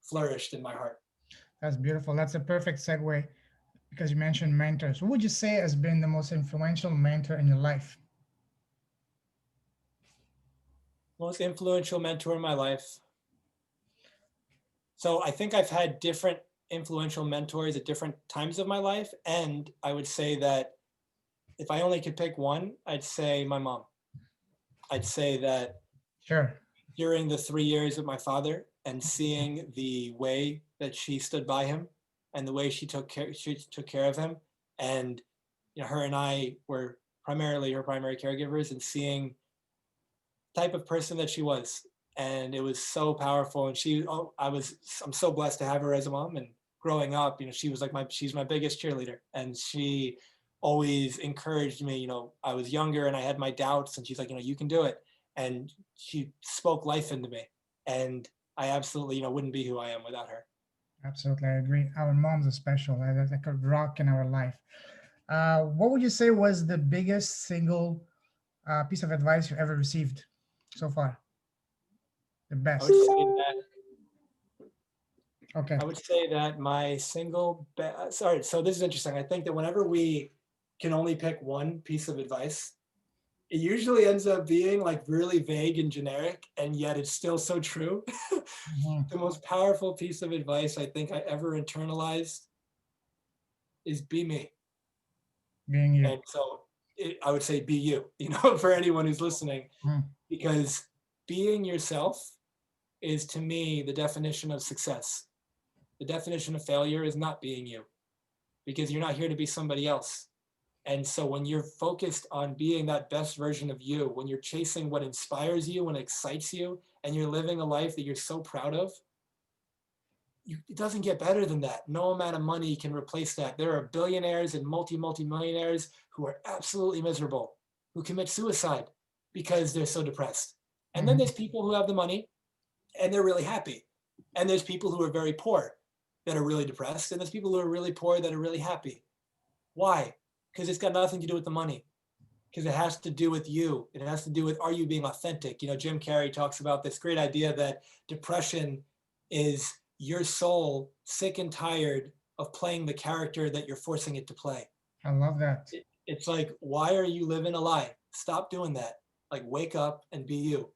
flourished in my heart. That's beautiful. That's a perfect segue because you mentioned mentors. Who would you say has been the most influential mentor in your life? Most influential mentor in my life. So I think I've had different influential mentors at different times of my life. And I would say that if I only could pick one, I'd say my mom. I'd say that Sure. during the 3 years with my father and seeing the way that she stood by him and the way she took care of him, and her and I were primarily her primary caregivers, and seeing the type of person that she was, and it was so powerful. And I'm so blessed to have her as a mom. And growing up, she's my biggest cheerleader, and she always encouraged me. I was younger and I had my doubts, and she's like, you can do it. And she spoke life into me, and I absolutely, wouldn't be who I am without her. Absolutely, I agree. Our moms are special. They're like a rock in our life. What would you say was the biggest single piece of advice you ever received so far? The I would best. say that Okay. I would say that my sorry, so this is interesting. I think that whenever we can only pick one piece of advice, it usually ends up being like really vague and generic, and yet it's still so true. Mhm. The most powerful piece of advice I think I ever internalized is be me. Being you. And so I would say be you, for anyone who's listening, Mhm. because being yourself is to me the definition of success. The definition of failure is not being you, because you're not here to be somebody else. And so when you're focused on being that best version of you, when you're chasing what inspires you, when it excites you, and you're living a life that you're so proud of, it doesn't get better than that. No amount of money can replace that. There are billionaires and multi-millionaires who are absolutely miserable, who commit suicide because they're so depressed. And then Mhm. there's people who have the money and they're really happy. And there's people who are very poor that are really depressed. And there's people who are really poor that are really happy. Why? Because it's got nothing to do with the money. Because it has to do with you. It has to do with, are you being authentic? Jim Carrey talks about this great idea that depression is your soul sick and tired of playing the character that you're forcing it to play. I love that. It's like, why are you living a lie? Stop doing that. Like, wake up and be you.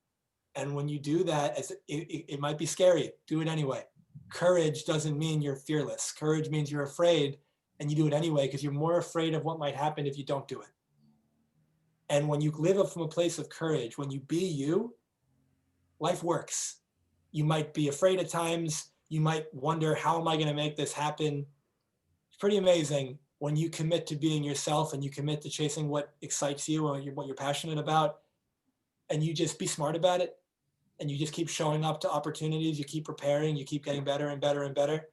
And when you do that, it might be scary. Do it anyway. Courage doesn't mean you're fearless. Courage means you're afraid and you do it anyway because you're more afraid of what might happen if you don't do it. And when you live up from a place of courage, when you be you, life works. You might be afraid at times. You might wonder, how am I going to make this happen? It's pretty amazing when you commit to being yourself and you commit to chasing what excites you or what you're passionate about, and you just be smart about it. And you just keep showing up to opportunities. You keep preparing. You keep getting better and better and better.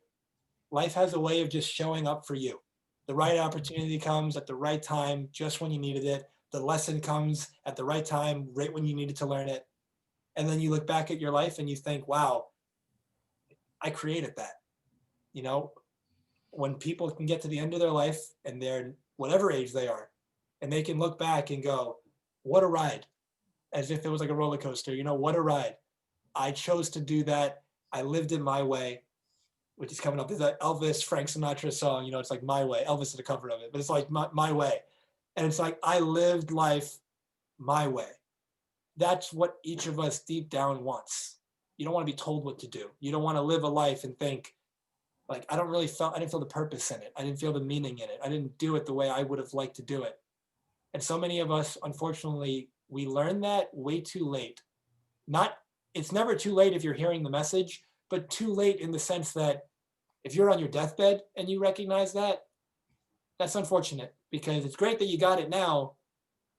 Life has a way of just showing up for you. The right opportunity comes at the right time, just when you needed it. The lesson comes at the right time, right when you needed to learn it. And then you look back at your life and you think, wow, I created that. You know, when people can get to the end of their life and they're whatever age they are, and they can look back and go, what a ride, as if it was like a roller coaster, what a ride. I chose to do that. I lived it my way, which is coming up. There's that Elvis Frank Sinatra song, it's like My Way. Elvis is the cover of it, but it's like my way. And it's like, I lived life my way. That's what each of us deep down wants. You don't want to be told what to do. You don't want to live a life and think, like, I didn't feel the purpose in it. I didn't feel the meaning in it. I didn't do it the way I would have liked to do it. And so many of us, unfortunately, we learn that way too late. Not, it's never too late if you're hearing the message, but too late in the sense that if you're on your deathbed and you recognize that, that's unfortunate, because it's great that you got it now,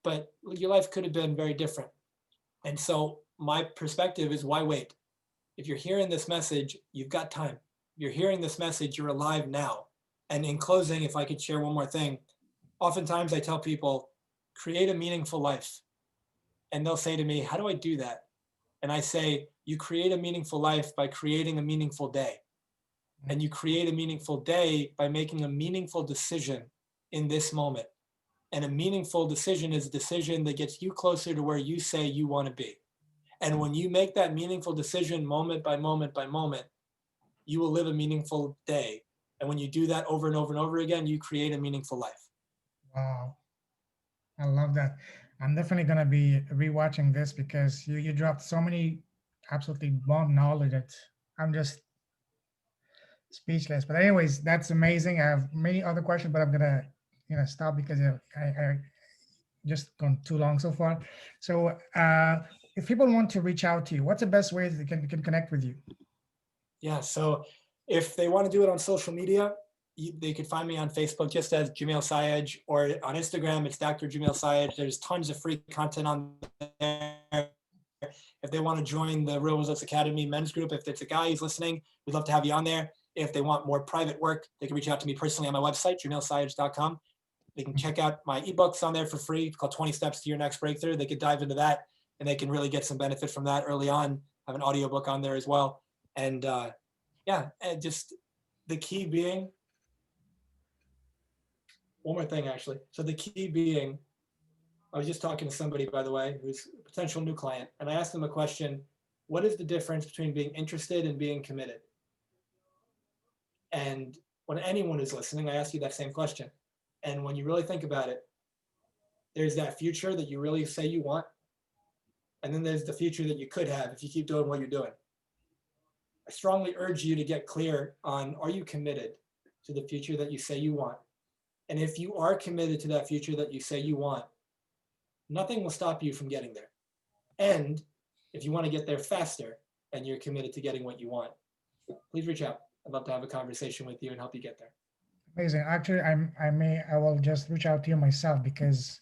but your life could have been very different. And so my perspective is, why wait? If you're hearing this message, you've got time. You're hearing this message, you're alive now. And in closing, if I could share one more thing, oftentimes I tell people, create a meaningful life. And they'll say to me, how do I do that? And I say, you create a meaningful life by creating a meaningful day. And you create a meaningful day by making a meaningful decision in this moment. And a meaningful decision is a decision that gets you closer to where you say you want to be. And when you make that meaningful decision moment by moment by moment, you will live a meaningful day. And when you do that over and over and over again, you create a meaningful life. Wow. I love that. I'm definitely gonna be rewatching this because you dropped so many absolutely bomb knowledge that I'm just speechless. But anyways, that's amazing. I have many other questions, but I'm gonna stop because I just gone too long so far. So if people want to reach out to you, what's the best way they can connect with you? Yeah. So if they want to do it on social media, they could find me on Facebook just as Jamil Sayegh, or on Instagram, it's Dr. Jamil Sayegh. There's tons of free content on there. If they want to join the Real Results Academy men's group, if it's a guy who's listening, we'd love to have you on there. If they want more private work, they can reach out to me personally on my website, jamilsayegh.com. They can check out my ebooks on there for free. It's called 20 Steps to Your Next Breakthrough. They could dive into that and they can really get some benefit from that early on. I have an audiobook on there as well. And yeah, and just the key being, one more thing actually. So the key being, I was just talking to somebody, by the way, who's a potential new client, and I asked them a question: what is the difference between being interested and being committed? And when anyone is listening, I ask you that same question. And when you really think about it, there's that future that you really say you want, and then there's the future that you could have if you keep doing what you're doing. I strongly urge you to get clear on, are you committed to the future that you say you want? And if you are committed to that future that you say you want, nothing will stop you from getting there. And if you want to get there faster and you're committed to getting what you want, please reach out. I'd love to have a conversation with you and help you get there. Amazing. Actually, I will just reach out to you myself because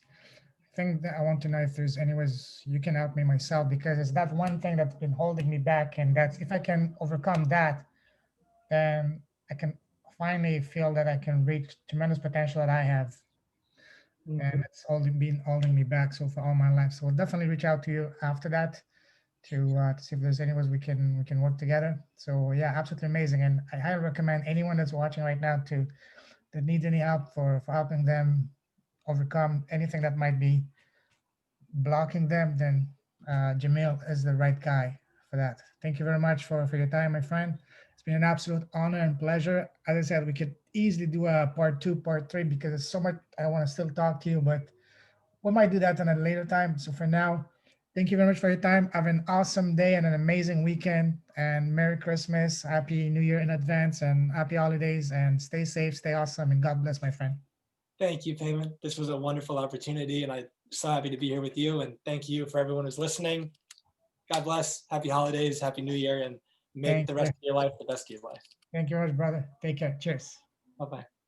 I think that I want to know if there's any ways you can help me myself, because it's that one thing that's been holding me back, and that's if I can overcome that, then I can finally feel that I can reach tremendous potential that I have, and it's been holding me back so for all my life. So we'll definitely reach out to you after that to see if there's any ways we can work together. So yeah, absolutely amazing, and I highly recommend anyone that's watching right now to that needs any help for helping them overcome anything that might be blocking them, then Jamil is the right guy for that. Thank you very much for your time, my friend. It's been an absolute honor and pleasure. As I said, we could easily do a part two, part three, because there's so much I want to still talk to you, but we might do that on a later time. So for now, thank you very much for your time. Have an awesome day and an amazing weekend. And Merry Christmas, Happy New Year in advance, and Happy Holidays. And stay safe, stay awesome, and God bless, my friend. Thank you, Payman. This was a wonderful opportunity, and I'm so happy to be here with you. And thank you for everyone who's listening. God bless. Happy holidays, Happy New Year, and make Thank the you. rest of your life the best of your life. Thank you very much, brother. Take care. Cheers. Bye-bye.